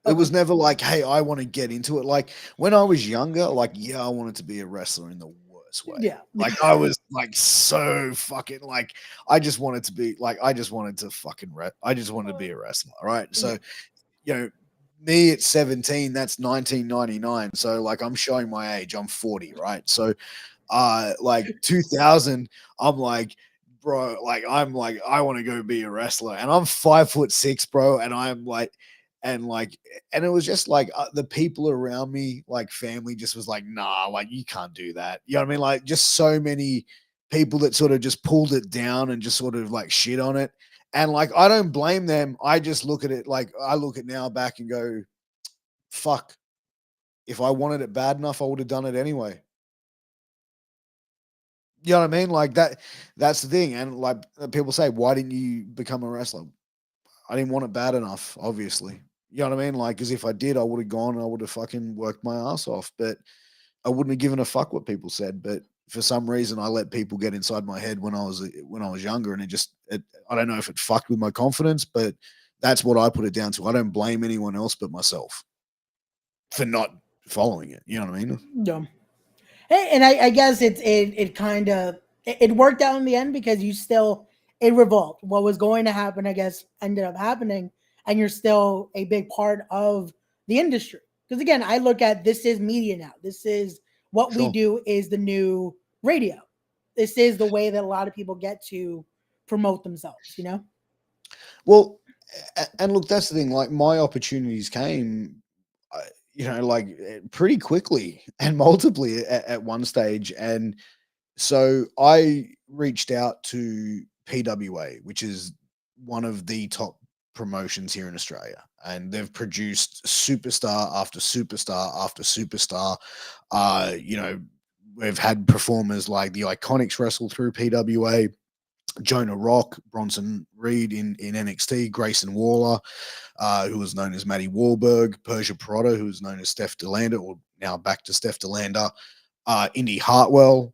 It Okay. was never like, hey, I want to get into it. Like when I was younger, like, yeah, I wanted to be a wrestler in the worst way. Yeah. Like I was like so fucking like I just wanted to be like I just wanted to fucking I just wanted to be a wrestler, right? Yeah. So, you know, me at 17, that's 1999. So like I'm showing my age. I'm 40, right? So like 2000, I'm like, bro, like I'm like I want to go be a wrestler, and I'm 5'6", bro, and I'm like, and like, and it was just like the people around me, like family, just was like, nah, like you can't do that. You know what I mean? Like just so many people that sort of just pulled it down and just sort of like shit on it. And like I don't blame them. I just look at it like I look at now back and go, fuck. If I wanted it bad enough, I would have done it anyway. You know what I mean? Like that's the thing. And like people say, why didn't you become a wrestler? I didn't want it bad enough, obviously. You know what I mean? Like, because if I did, I would have gone and I would have fucking worked my ass off. But I wouldn't have given a fuck what people said. But for some reason, I let people get inside my head when I was younger, and I don't know if it fucked with my confidence, but that's what I put it down to. I don't blame anyone else but myself for not following it. You know what I mean? Yeah. Hey, and I guess it kind of it worked out in the end because you still it revolved. What was going to happen, I guess, ended up happening, and you're still a big part of the industry. Because again, I look at this is media now. This is what we Sure. do is the new radio. This is the way that a lot of people get to promote themselves. You know. Well, and look, that's the thing. Like my opportunities came, like pretty quickly and multiply at one stage, and so I reached out to PWA, which is one of the top promotions here in Australia, and they've produced superstar after superstar after superstar. Uh, you know, we've had performers like the Iconics wrestle through PWA. Jonah Rock, Bronson Reed in NXT, Grayson Waller, who was known as Matty Wahlberg, Persia Pirotta, who was known as Steph DeLander, or now back to Steph DeLander, Indy Hartwell,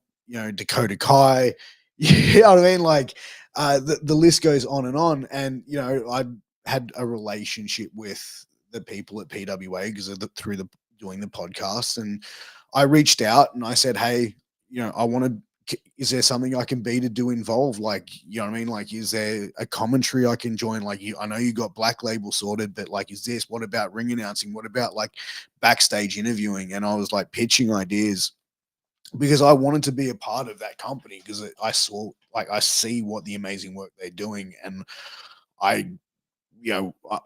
Dakota Kai. You know what I mean? Like the list goes on and on. And, I had a relationship with the people at PWA because of through the doing the podcast. And I reached out and I said, hey, I want to, is there something I can be to do involved? Like, you know what I mean? Like, is there a commentary I can join? Like, I know you got Black Label sorted, but like, is this, what about ring announcing? What about like backstage interviewing? And I was like pitching ideas because I wanted to be a part of that company because I see what the amazing work they're doing. And I,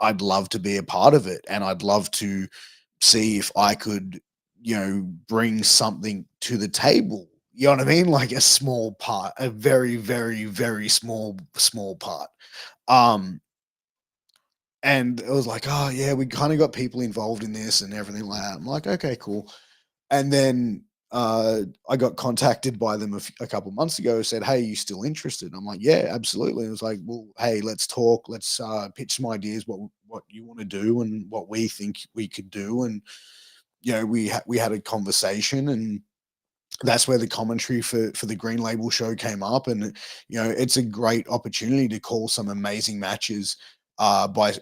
I'd love to be a part of it. And I'd love to see if I could, bring something to the table. You know what I mean? Like a small part, a very, very, very small part. Um, and it was like, oh yeah, we kind of got people involved in this and everything like that. I'm like, okay, cool. And then I got contacted by them a couple months ago, said, hey, you still interested? I'm like, yeah, absolutely. And it was like, well, hey, let's talk. Let's pitch some ideas, what you want to do and what we think we could do. And, we had a conversation, and that's where the commentary for the Green Label show came up. And, it's a great opportunity to call some amazing matches by,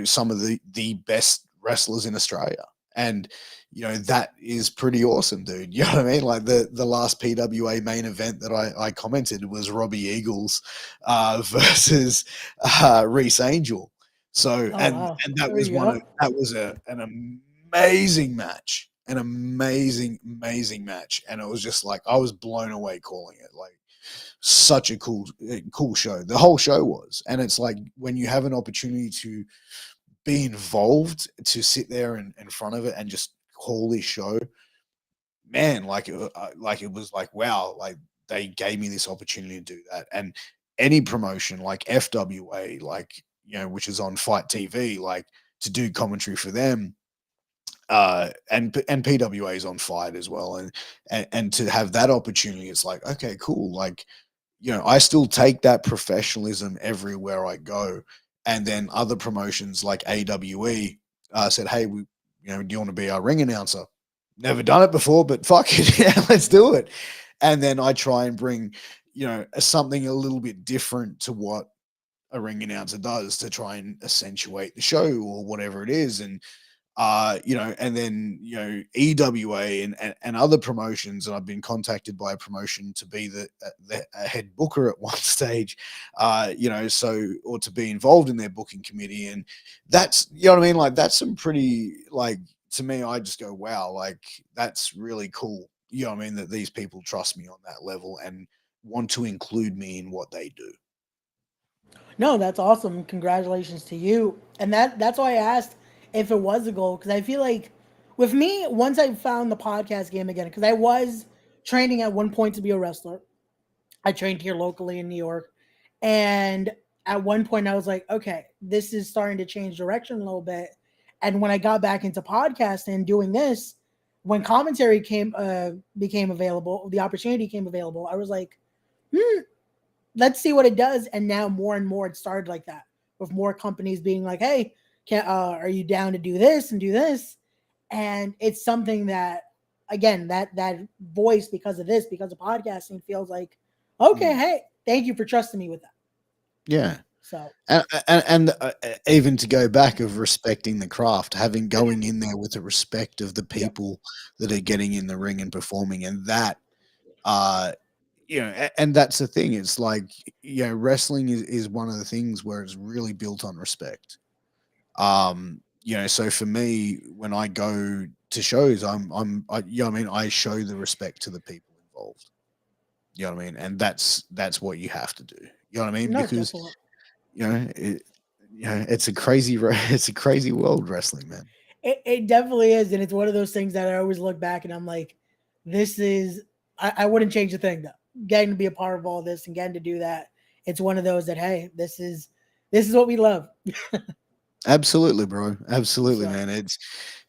some of the best wrestlers in Australia. And, that is pretty awesome, dude. You know what I mean? Like the last PWA main event that I commented was Robbie Eagles versus Reese Angel. So, Oh and wow, that there was you go. an amazing match, an amazing match. And it was just like, I was blown away calling it. Like, such a cool show. The whole show was. And it's like, when you have an opportunity to be involved, to sit there in front of it and just call this show, man, like it was like, wow, like they gave me this opportunity to do that. And any promotion like FWA, like, which is on Fight TV, like, to do commentary for them, and PWA is on Fight as well, and to have that opportunity, it's like, okay, cool. Like, I still take that professionalism everywhere I go. And then other promotions like AWE said, hey, do you want to be our ring announcer? Never done it before, but fuck it, yeah, let's do it. And then I try and bring, something a little bit different to what a ring announcer does to try and accentuate the show or whatever it is. And and then, EWA and other promotions, and I've been contacted by a promotion to be the head booker at one stage, or to be involved in their booking committee. And that's, you know what I mean? Like, that's some pretty, like, to me, I just go, wow, like, that's really cool. You know what I mean? That these people trust me on that level and want to include me in what they do. No, that's awesome. Congratulations to you. And that's why I asked if it was a goal, because I feel like with me, once I found the podcast game again, because I was training at one point to be a wrestler. I trained here locally in New York. And at one point I was like, okay, this is starting to change direction a little bit. And when I got back into podcasting and doing this, when commentary became available, the opportunity came available, I was like, let's see what it does. And now more and more it started like that, with more companies being like, hey, are you down to do this and do this? And it's something that, again, that voice, because of this, because of podcasting, feels like, okay, Mm. hey, thank you for trusting me with that. Yeah. So And even to go back of respecting the craft, having going in there with the respect of the yep. people that are getting in the ring and performing, and that, uh, and that's the thing. It's like, wrestling is one of the things where it's really built on respect. So for me, when I go to shows, I mean, I show the respect to the people involved. You know what I mean? And that's what you have to do. You know what I mean? No, Because, definitely. it, it's a crazy, it's a crazy world, wrestling, man. It definitely is. And it's one of those things that I always look back and I'm like, this is, I wouldn't change a thing though. Getting to be a part of all this and getting to do that. It's one of those that, hey, this is what we love. Absolutely, bro. Absolutely, So man. It's,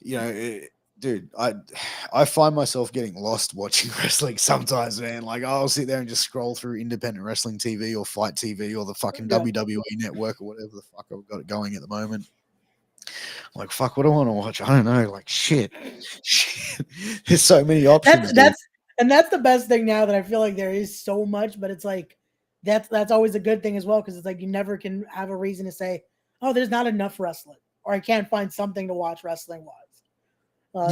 you know, it, dude, I find myself getting lost watching wrestling sometimes, man. Like I'll sit there and just scroll through independent wrestling TV or Fight TV or the fucking Okay. WWE network or whatever the fuck I've got it going at the moment. Like, fuck, what do I want to watch? I don't know. Like, shit. There's so many options, dude. That's the best thing now, that I feel like there is so much, but it's like that's always a good thing as well, because it's like you never can have a reason to say, oh, there's not enough wrestling, or I can't find something to watch wrestling wise.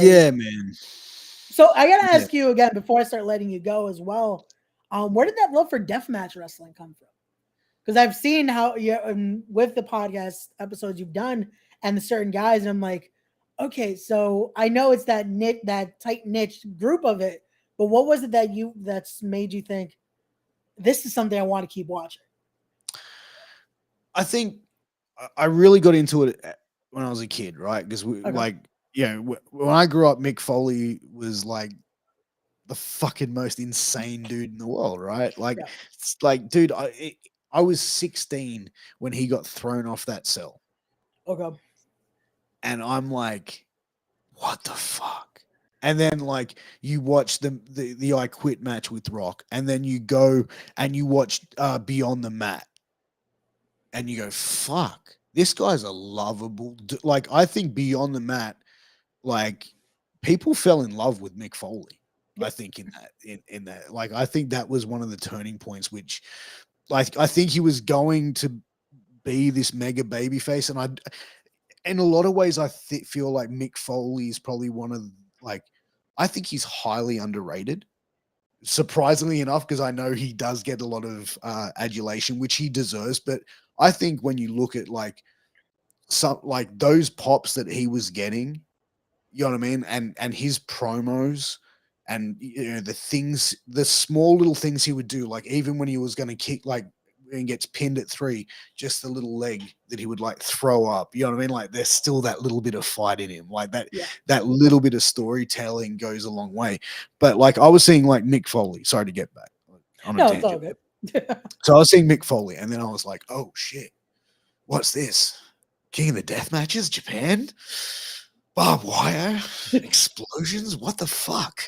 Yeah, man. So I gotta Yeah. ask you again before I start letting you go as well. Where did that love for deathmatch wrestling come from? Because I've seen how you with the podcast episodes you've done and the certain guys, and I'm like, okay, so I know it's that tight niche group of it, but what was it that's made you think this is something I want to keep watching? I think I really got into it when I was a kid, right? Because Okay. when I grew up, Mick Foley was like the fucking most insane dude in the world, right? Like, Yeah. it's like, dude, I was 16 when he got thrown off that cell, Okay. and I'm like, what the fuck? And then like you watch the I Quit match with Rock, and then you go and you watch Beyond the Mat, and you go, fuck, this guy's a lovable. Like I think Beyond the Mat, like people fell in love with Mick Foley. I Yep. think in that, like I think that was one of the turning points, which like I think he was going to be this mega baby face, and I in a lot of ways I feel like Mick Foley is probably one of like I think he's highly underrated. Surprisingly enough, because I know he does get a lot of adulation, which he deserves. But I think when you look at like some like those pops that he was getting, you know what I mean, and his promos, and you know the things, the small little things he would do, like even when he was going to kick, like and gets pinned at 3, just the little leg that he would like throw up. You know what I mean? Like there's still that little bit of fight in him. Like Yeah. that little bit of storytelling goes a long way. But like I was seeing like Mick Foley. Sorry to get back on a No, it's all tangent. good. So I was seeing Mick Foley, and then I was like, oh shit, what's this? King of the Death Matches, Japan? Barbed wire? Explosions? What the fuck?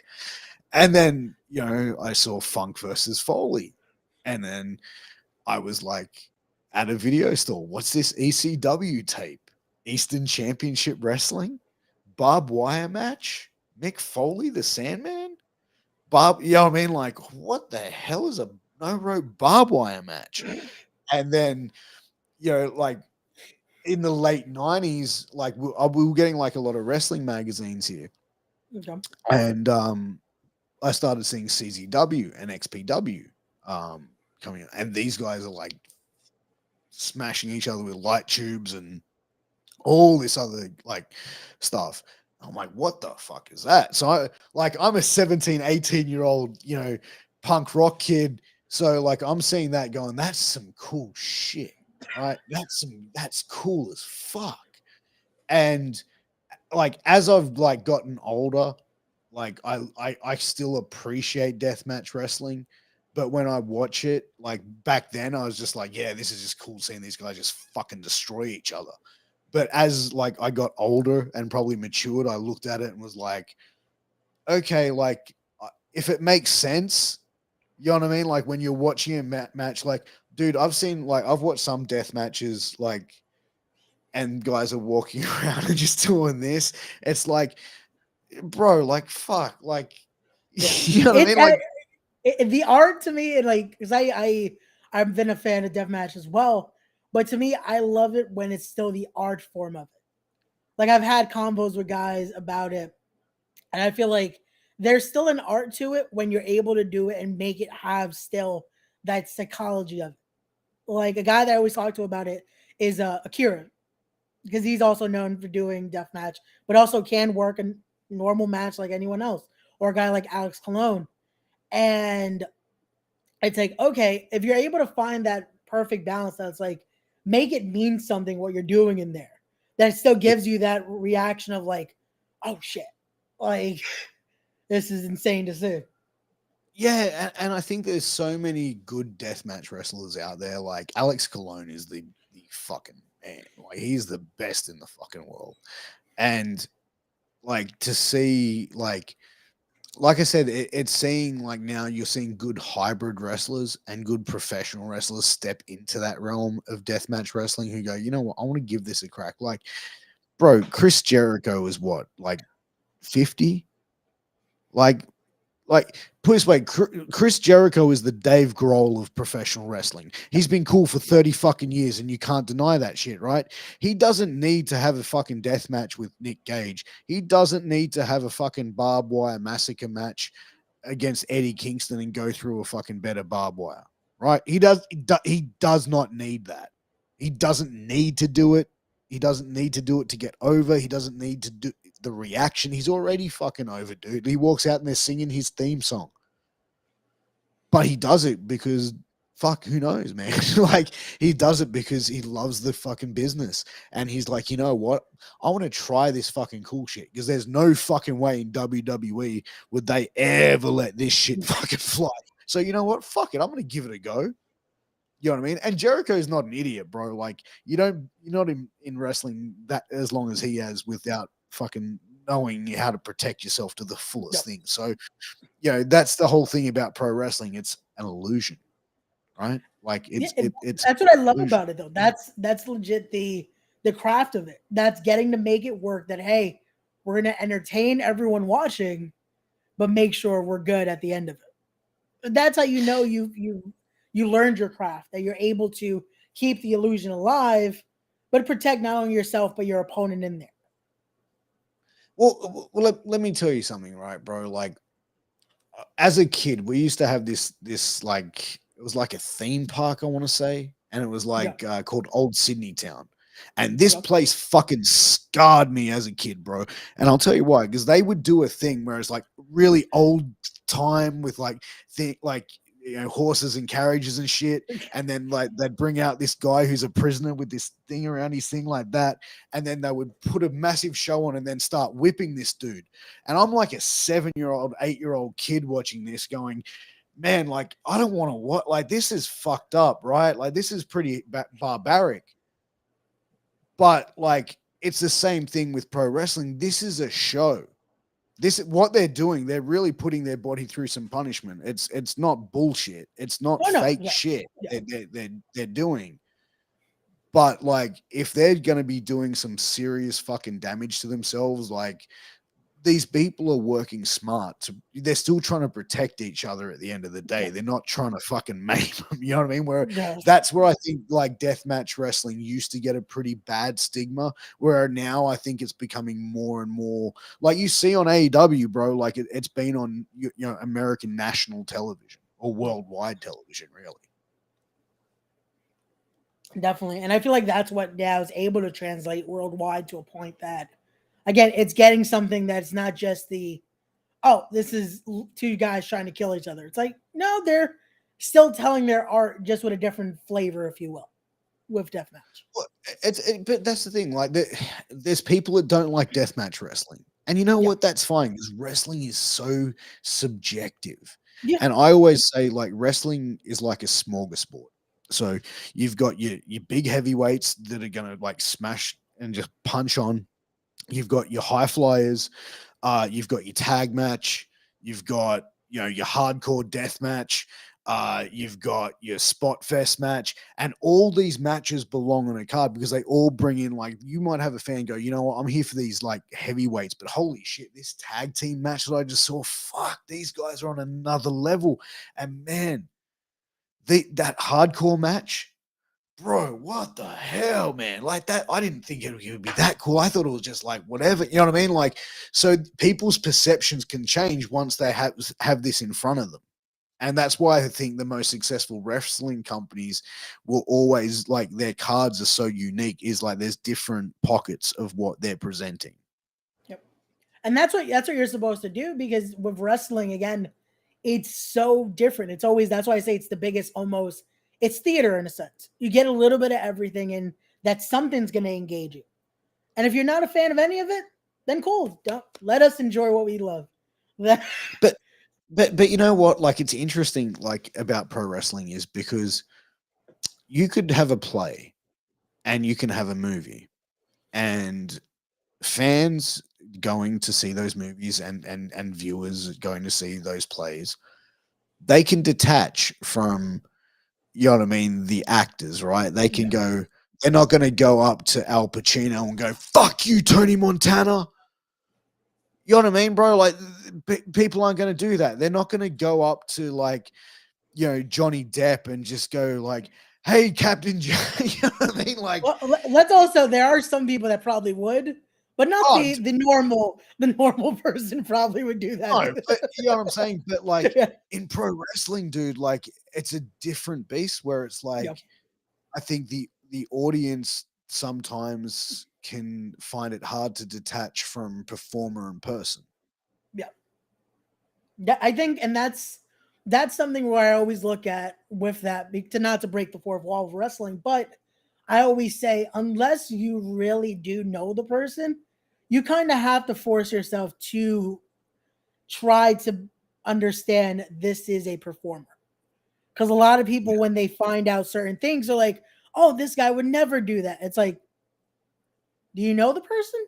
And then, you know, I saw Funk versus Foley. And then I was like at a video store, what's this ECW tape? Eastern Championship Wrestling? Barbed wire match? Mick Foley, the Sandman? You know what I mean? Like, what the hell is a no rope barbed wire match? And then, you know, like in the late 90s, like we were getting like a lot of wrestling magazines here. Okay. And I started seeing CZW and XPW coming in. And these guys are like smashing each other with light tubes and all this other like stuff. I'm like, what the fuck is that? So I'm a 17, 18-year-old, you know, punk rock kid. So like I'm seeing that going, that's some cool shit. Right? That's cool as fuck. And like as I've like gotten older, like I still appreciate deathmatch wrestling. But when I watch it, like back then, I was just like, yeah, this is just cool seeing these guys just fucking destroy each other. But as like I got older and probably matured, I looked at it and was like, okay, like if it makes sense, you know what I mean? Like when you're watching a match, like, dude, I've watched some death matches, like, and guys are walking around and just doing this. It's like, bro, like, fuck, like, Yeah. you know what I It, mean? Like, the art to me, and like, because I've been a fan of deathmatch as well, but to me, I love it when it's still the art form of it. Like I've had combos with guys about it, and I feel like there's still an art to it when you're able to do it and make it have still that psychology of it. Like a guy that I always talk to about it is Akira, because he's also known for doing deathmatch, but also can work a normal match like anyone else, or a guy like Alex Colon. And it's like, okay, if you're able to find that perfect balance, that's like, make it mean something what you're doing in there, that still gives you that reaction of like, oh shit, like this is insane to see. yeah, and I think there's so many good deathmatch wrestlers out there. Like Alex Colon is the fucking man. Like he's the best in the fucking world. And like to see like I said, it's seeing like now you're seeing good hybrid wrestlers and good professional wrestlers step into that realm of deathmatch wrestling who go, you know what, I want to give this a crack. Like, bro, Chris Jericho is what, like 50? Like, like, put it this way, Chris Jericho is the Dave Grohl of professional wrestling. He's been cool for 30 fucking years, and you can't deny that shit, right? He doesn't need to have a fucking death match with Nick Gage. He doesn't need to have a fucking barbed wire massacre match against Eddie Kingston and go through a fucking better barbed wire, right? He does not need that. He doesn't need to do it. He doesn't need to do it to get over. He doesn't need to do the reaction. He's already fucking over, dude. He walks out and they're singing his theme song. But he does it because fuck, who knows, man? Like, he does it because he loves the fucking business. And he's like, you know what? I want to try this fucking cool shit because there's no fucking way in WWE would they ever let this shit fucking fly. So you know what? Fuck it. I'm going to give it a go. You know what I mean? And Jericho is not an idiot, bro. Like, you're not in wrestling that as long as he has without fucking knowing how to protect yourself to the fullest thing. So, you know, that's the whole thing about pro wrestling. It's an illusion, right? Like, it's that's what I love about it, though. That's legit the craft of it. That's getting to make it work. That, hey, we're gonna entertain everyone watching, but make sure we're good at the end of it. That's how you know you learned your craft. That you're able to keep the illusion alive, but protect not only yourself but your opponent in there. well, let me tell you something, right, bro? Like, as a kid, we used to have this like, it was like a theme park, I want to say, and it was Yeah. like called Old Sydney Town. And this place fucking scarred me as a kid, bro. And I'll tell you why, because they would do a thing where it's like really old time with like horses and carriages and shit. And then like they'd bring out this guy who's a prisoner with this thing around his thing like that. And then they would put a massive show on and then start whipping this dude. And I'm like a 7-year-old, 8-year-old kid watching this going, man, like, I don't want to what, like, this is fucked up, right? Like, this is pretty barbaric. But like, it's the same thing with pro wrestling. This is a show. This is what they're doing. They're really putting their body through some punishment. It's not bullshit. It's not Oh no, fake shit they're doing. But like, if they're gonna be doing some serious fucking damage to themselves, like, these people are working smart. They're still trying to protect each other at the end of the day. They're not trying to fucking maim them. You know what I mean? Where that's where I think like deathmatch wrestling used to get a pretty bad stigma, where now I think it's becoming more and more like you see on AEW, bro. Like it's been on American national television or worldwide television, really. definitely. And I feel like that's what now is able to translate worldwide to a point that, again, it's getting something that's not just this is two guys trying to kill each other. It's like, no, they're still telling their art just with a different flavor, if you will, with deathmatch. Well, but that's the thing. Like, there's people that don't like deathmatch wrestling, and you know Yeah. what? That's fine because wrestling is so subjective. Yeah. And I always say, like, wrestling is like a smorgasbord. So you've got your big heavyweights that are gonna like smash and just punch on. You've got your high flyers. You've got your tag match. You've got your hardcore death match. You've got your spot fest match, and all these matches belong on a card because they all bring in, like, you might have a fan go, you know what, I'm here for these like heavyweights, but holy shit, this tag team match that I just saw, fuck, these guys are on another level. And man, that hardcore match, bro, what the hell, man? Like that, I didn't think it would be that cool. I thought it was just like whatever, you know what I mean? Like, so people's perceptions can change once they have this in front of them. And that's why I think the most successful wrestling companies will always, like, their cards are so unique, is like there's different pockets of what they're presenting. Yep. And that's what you're supposed to do, because with wrestling, again, it's so different. It's always, that's why I say it's the biggest, almost, it's theater in a sense. You get a little bit of everything, and that something's going to engage you. And if you're not a fan of any of it, then cool. Don't let us enjoy what we love. But but you know what? Like, it's interesting, like, about pro wrestling is because you could have a play and you can have a movie, and fans going to see those movies and viewers going to see those plays, they can detach from, you know what I mean, the actors, right? They can go, they're not going to go up to Al Pacino and go, fuck you, Tony Montana. You know what I mean, bro? Like, people aren't going to do that. They're not going to go up to, like, you know, Johnny Depp and just go like, hey, Captain you know what I mean? Like, well, let's also, there are some people that probably would, but not oh, the normal person probably would do that. no, but you know what I'm saying? But like Yeah. in pro wrestling, dude, like it's a different beast where it's like, Yep. I think the audience sometimes can find it hard to detach from performer and person. Yeah. Yeah, I think, and that's something where I always look at with that, to not to break the fourth wall of wrestling, but I always say, unless you really do know the person, you kind of have to force yourself to try to understand this is a performer. Because a lot of people, Yeah. when they find out certain things, are like, oh, this guy would never do that. It's like, do you know the person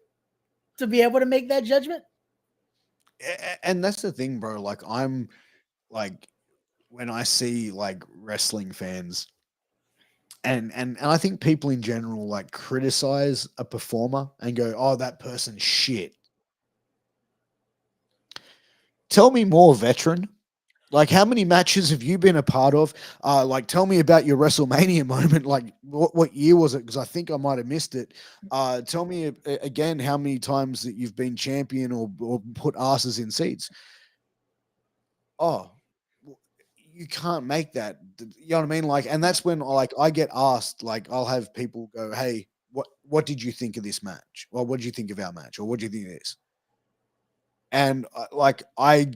to be able to make that judgment? And that's the thing, bro. Like I'm like, when I see like wrestling fans and I think people in general like criticize a performer and go, oh, that person's shit. Tell me more, veteran. Like, how many matches have you been a part of? Like, tell me about your WrestleMania moment. Like, what year was it? Because I think I might have missed it. Tell me again how many times that you've been champion or put asses in seats. Oh, you can't make that. You know what I mean? Like, and that's when like I get asked. Like, I'll have people go, "Hey, what did you think of this match? Or what did you think of our match? Or what do you think of this?" And like I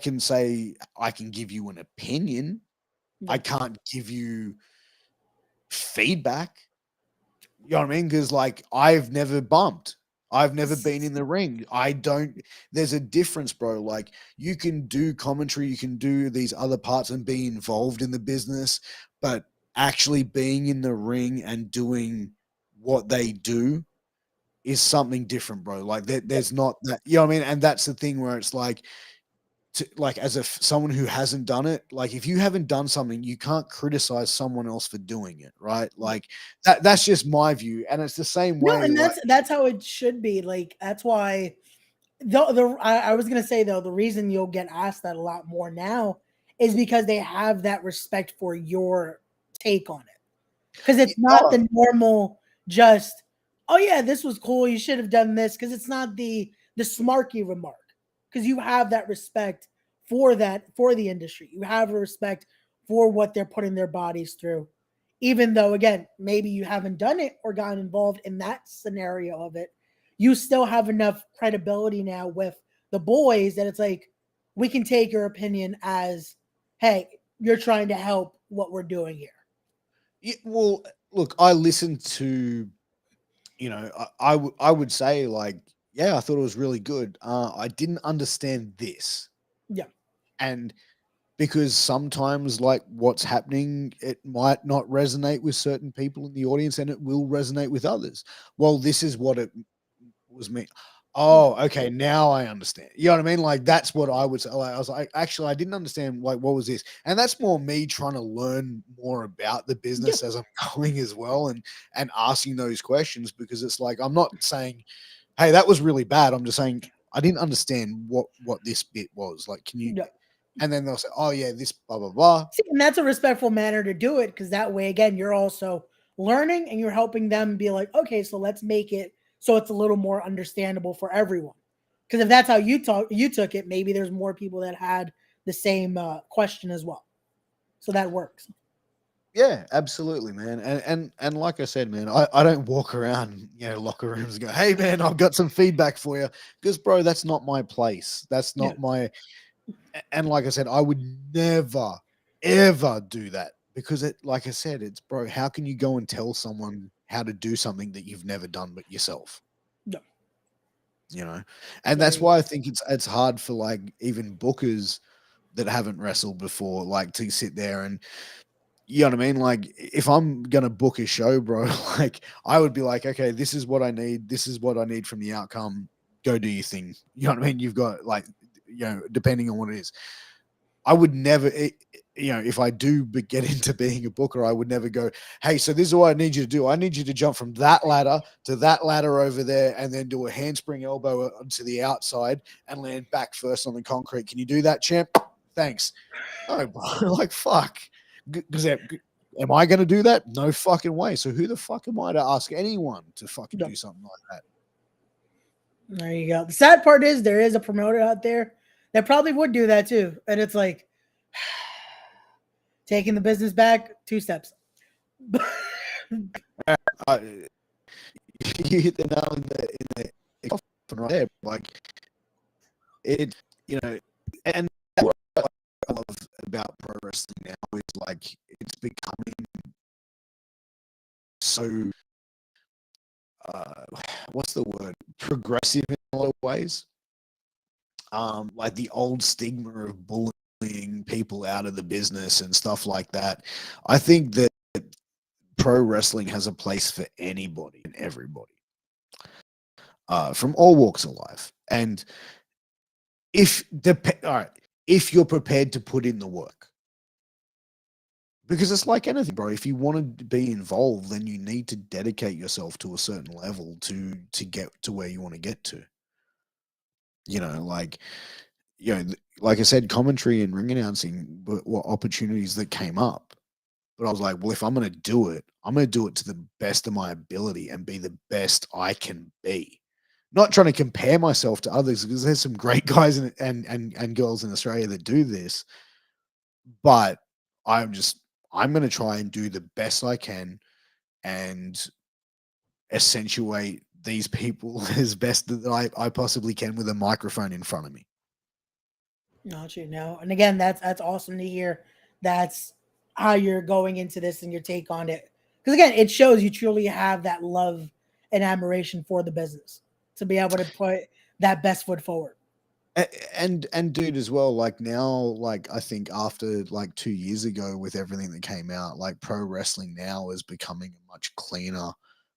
can say I can give you an opinion. I Yeah. can't give you feedback. You know what I mean? Because like I've never bumped. I've never been in the ring. I don't. There's a difference, bro. Like you can do commentary, you can do these other parts and be involved in the business, but actually being in the ring and doing what they do is something different, bro. Like there's not that. You know what I mean? And that's the thing where it's like, like as if someone who hasn't done it, like if you haven't done something, you can't criticize someone else for doing it, right? Like that's just my view, and it's the same No, way. and Like, that's how it should be. Like that's why I was gonna say though, the reason you'll get asked that a lot more now is because they have that respect for your take on it. Because it's not oh, the normal just, oh yeah, this was cool, you should have done this, because it's not the smarky remark. Because you have that respect for the industry. You have a respect for what they're putting their bodies through. Even though again, maybe you haven't done it or gotten involved in that scenario of it, you still have enough credibility now with the boys that it's like, we can take your opinion as, hey, you're trying to help what we're doing here. well, look, I listened to, you know, I would say like, yeah, I thought it was really good. I didn't understand this, Yeah. and because sometimes like what's happening, it might not resonate with certain people in the audience, and it will resonate with others. Well, this is what it was me. Yeah. Oh, okay. Now I understand. You know what I mean? Like that's what I would say. Like, I was like, actually, I didn't understand. Like, what was this? And that's more me trying to learn more about the Yeah. business as I'm going as well, and asking those questions because it's like I'm not saying, hey, that was really bad. I'm just saying I didn't understand what this bit was. Like, can you? Yeah. And then they'll say, oh yeah, this blah blah blah. See, and that's a respectful manner to do it, because that way, again, you're also learning and you're helping them be like, okay, so let's make it so it's a little more understandable for everyone. Because if that's how you took it, maybe there's more people that had the same question as well. So that works. Yeah, absolutely, man. And like I said, man, I don't walk around, you know, locker rooms and go, hey man, I've got some feedback for you. Because bro, that's not my place. That's Yeah. not my and like I said, I would never, ever do that. Because it like I said, it's bro, how can you go and tell someone how to do something that you've never done but yourself? No. You know? And There that's you why go. I think it's hard for like even bookers that haven't wrestled before, like to sit there and you know what I mean? Like, if I'm gonna book a show, bro, like I would be like, okay, this is what I need. This is what I need from the outcome. go do your thing. You know what I mean? You've got like, depending on what it is. I would never, if I do get into being a booker, I would never go, hey, so this is what I need you to do. I need you to jump from that ladder to that ladder over there and then do a handspring elbow onto the outside and land back first on the concrete. Can you do that, champ? Thanks. No, bro. Like, fuck. Because am I going to do that? No fucking way. So who the fuck am I to ask anyone to fucking do something like that? There you go. The sad part is there is a promoter out there that probably would do that too. And it's like taking the business back 2 steps. You hit the nail in the coffin right there. Like, it, and what I love about pro wrestling now is like it's becoming so what's the word? Progressive in a lot of ways. Like the old stigma of bullying people out of the business and stuff like that. I think that pro wrestling has a place for anybody and everybody, from all walks of life. And if you're prepared to put in the work, because it's like anything, bro. If you want to be involved, then you need to dedicate yourself to a certain level to get to where you want to get to. Like I said, commentary and ring announcing were opportunities that came up. But I was like, well, if I'm going to do it, I'm going to do it to the best of my ability and be the best I can be. Not trying to compare myself to others, because there's some great guys and girls in Australia that do this. But I'm going to try and do the best I can and accentuate these people as best that I possibly can with a microphone in front of me. Not you know. And again, that's awesome to hear. That's how you're going into this and your take on it. Because again, it shows you truly have that love and admiration for the business to be able to put that best foot forward. And dude, as well, like now, like I think after like 2 years ago with everything that came out, like pro wrestling now is becoming a much cleaner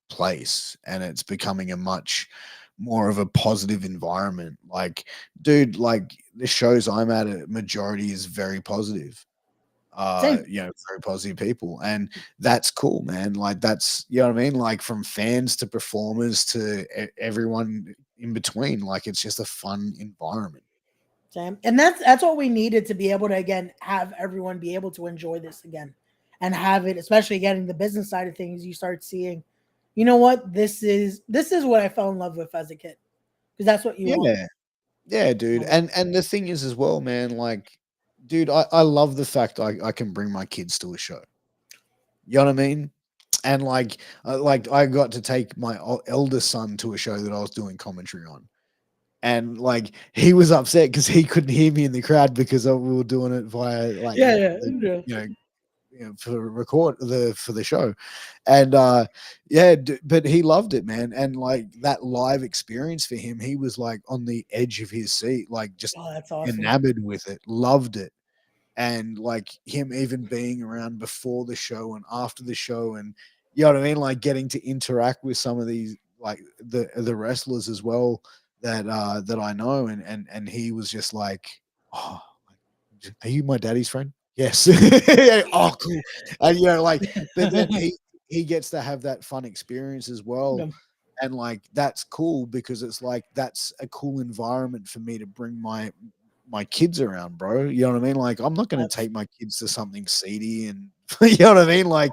place, and it's becoming a much more of a positive environment. Like, dude, like the shows I'm at, a majority is very positive. Same. Very positive people, and that's cool, man. Like that's, you know what I mean? Like from fans to performers to everyone in between, like it's just a fun environment. Same. And that's what we needed to be able to again have everyone be able to enjoy this again and have it, especially getting the business side of things. You start seeing, you know what, this is what I fell in love with as a kid, because that's what you want. Yeah, dude. And the thing is as well, man, like, dude, I love the fact I can bring my kids to a show. You know what I mean? And like I got to take my eldest son to a show that I was doing commentary on. And like he was upset because he couldn't hear me in the crowd because we were doing it via like for the show. And but he loved it, man. And like that live experience for him, he was like on the edge of his seat, like just That's awesome. enamored with it, loved it. And like him even being around before the show and after the show, and you know what I mean, like getting to interact with some of these like the wrestlers as well that I know, and he was just like, oh, are you my daddy's friend? Yes. Oh, cool. And like, but then he gets to have that fun experience as well. Yeah. And like that's cool because it's like that's a cool environment for me to bring my kids around, bro. You know what I mean? Like I'm not going to take my kids to something seedy, and you know what I mean? Like,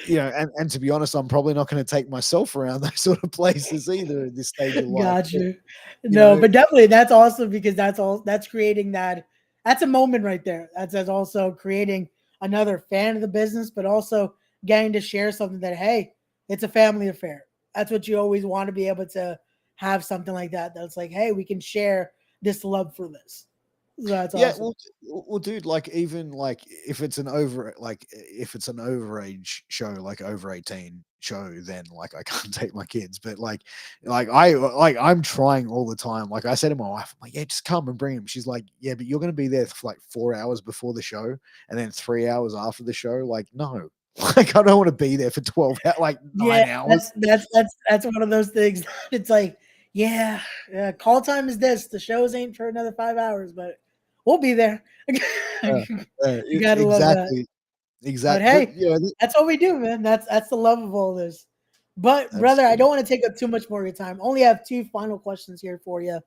and to be honest, I'm probably not going to take myself around those sort of places either at this stage of life. Got you. But definitely that's awesome, because that's creating that's a moment right there. That's also creating another fan of the business, but also getting to share something that, hey, it's a family affair. That's what you always want to be able to have, something like that. That's like, hey, we can share this love for this. So that's awesome. Well, dude, like even like if it's an overage show, like over 18 show, then like I can't take my kids. But I'm trying all the time. Like I said to my wife, I'm like, yeah, just come and bring him. She's like, yeah, but you're gonna be there for like 4 hours before the show and then 3 hours after the show. Like, no. Like I don't want to be there for 12 hours, like 9 hours. That's one of those things. It's like Yeah. Call time is this. The shows ain't for another 5 hours, but we'll be there. Yeah, You gotta love that. exactly, But exact. But hey, yeah, that's what we do, man. That's the love of all this. But that's brother, I true. don't want to take up too much more of your time. Only have two final questions here for you.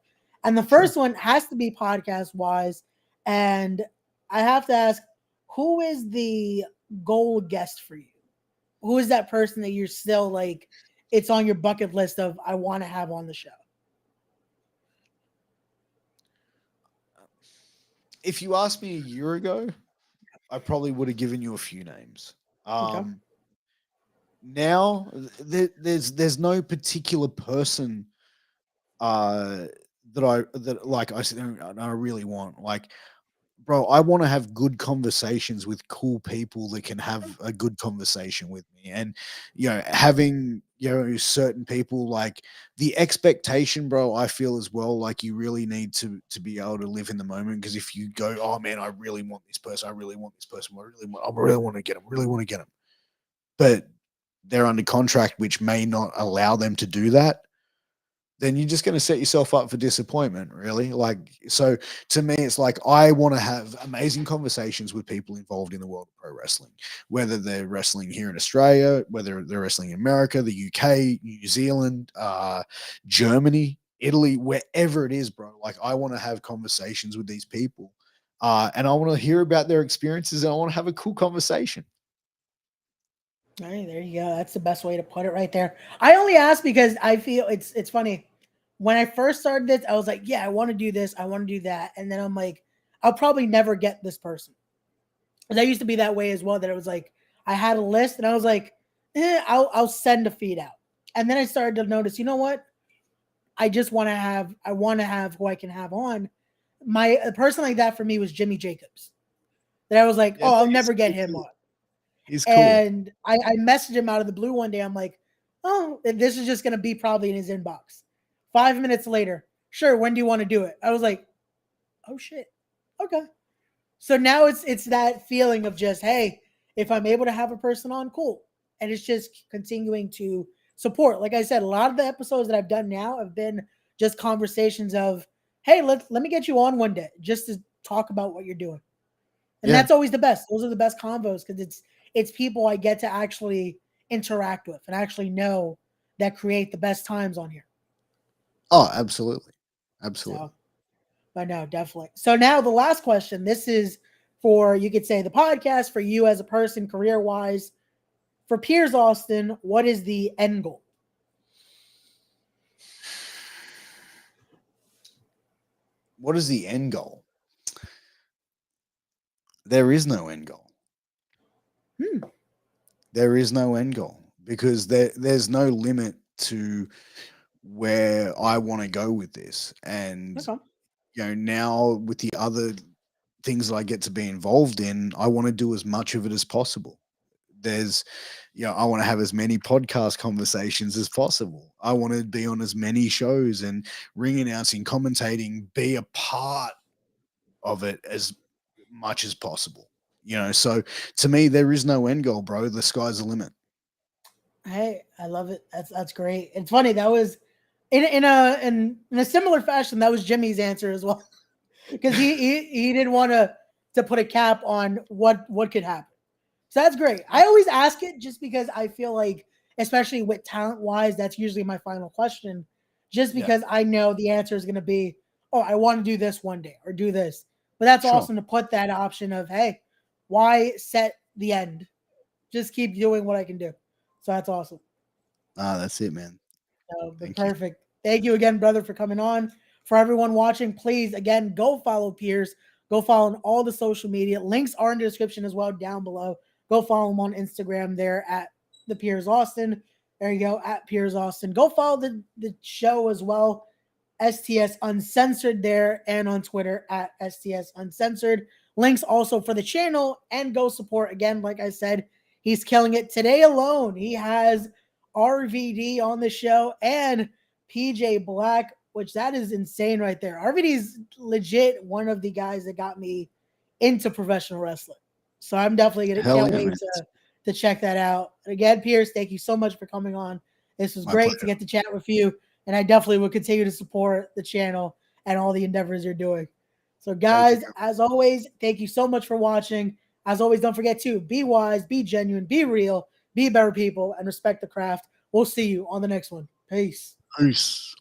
And the Sure. first one has to be podcast wise. And I have to ask, who is the gold guest for you? Who is that person that you're still like, it's on your bucket list of I want to have on the show? If you asked me a year ago, I probably would have given you a few names. Okay. Um, Now there's no particular person uh that like I said I really want like bro, I want to have good conversations with cool people that can have a good conversation with me. And, having, certain people like the expectation, bro, I feel as well, like you really need to be able to live in the moment. Because if you go, oh man, I really want this person, I really want this person, I really want to get them, really want to get them. But they're under contract, which may not allow them to do that, then you're just going to set yourself up for disappointment, really. Like, so to me, it's like I want to have amazing conversations with people involved in the world of pro wrestling, whether they're wrestling here in Australia, whether they're wrestling in America, the UK, New Zealand, Germany, Italy, wherever it is, bro. Like, I want to have conversations with these people. And I want to hear about their experiences and I want to have a cool conversation. All right, there you go. That's the best way to put it right there. I only ask because I feel it's funny. When I first started this, I was like, yeah, I want to do this, I want to do that. And then I'm like, I'll probably never get this person. Because I used to be that way as well, that it was like I had a list and I was like, I'll send a feed out. And then I started to notice, you know what? I want to have who I can have on. My a person like that for me was Jimmy Jacobs. That I was like, Yeah, oh, no, I'll never get him cool. on. He's cool. And I messaged him out of the blue one day. I'm like, oh, this is just going to be probably in his inbox. 5 minutes later, sure, when do you want to do it? I was like, oh shit. Okay. So now it's that feeling of just, hey, if I'm able to have a person on, cool. And it's just continuing to support. Like I said, a lot of the episodes that I've done now have been just conversations of, hey, let me get you on one day just to talk about what you're doing. And Yeah. that's always the best. Those are the best combos because it's people I get to actually interact with and actually know that create the best times on here. Oh, absolutely. So, Absolutely. but no, definitely. So now the last question. This is for you could say the podcast for you as a person, career wise. For Piers Austin, what is the end goal? What is the end goal? There is no end goal. Hmm. There is no end goal because there's no limit to where I want to go with this. And Okay. now with the other things that I get to be involved in, I want to do as much of it as possible. There's, I want to have as many podcast conversations as possible. I want to be on as many shows and ring announcing, commentating, be a part of it as much as possible. So to me, there is no end goal, bro. The sky's the limit. Hey, I love it. That's great. It's funny that was in a similar fashion. That was Jimmy's answer as well because he didn't want to put a cap on what could happen. So that's great. I always ask it just because I feel like, especially with talent wise, that's usually my final question. Just Yeah, because I know the answer is going to be, oh, I want to do this one day or do this. But that's sure. awesome to put that option of, hey, why set the end? Just keep doing what I can do. So that's awesome. That's it, man. But Thank you. perfect. Thank you again, brother, for coming on. For everyone watching, please again go follow Piers. Go follow on all the social media. Links are in the description as well down below. Go follow him on Instagram there at the Piers Austin. There you go, at Piers Austin. Go follow the show as well. STS Uncensored there and on Twitter at STS Uncensored. Links also for the channel and go support again. Like I said, he's killing it today alone. He has RVD on the show and PJ Black, which that is insane right there. RVD is legit one of the guys that got me into professional wrestling. So I'm definitely gonna Hell can't yeah, wait man. to check that out. And again, Pierce, thank you so much for coming on. This was My great to pleasure. get to chat with you. and I definitely will continue to support the channel and all the endeavors you're doing. So, Thank you. guys, as always, thank you so much for watching. As always, don't forget to be wise, be genuine, be real, be better people, and respect the craft. We'll see you on the next one. Peace. Peace.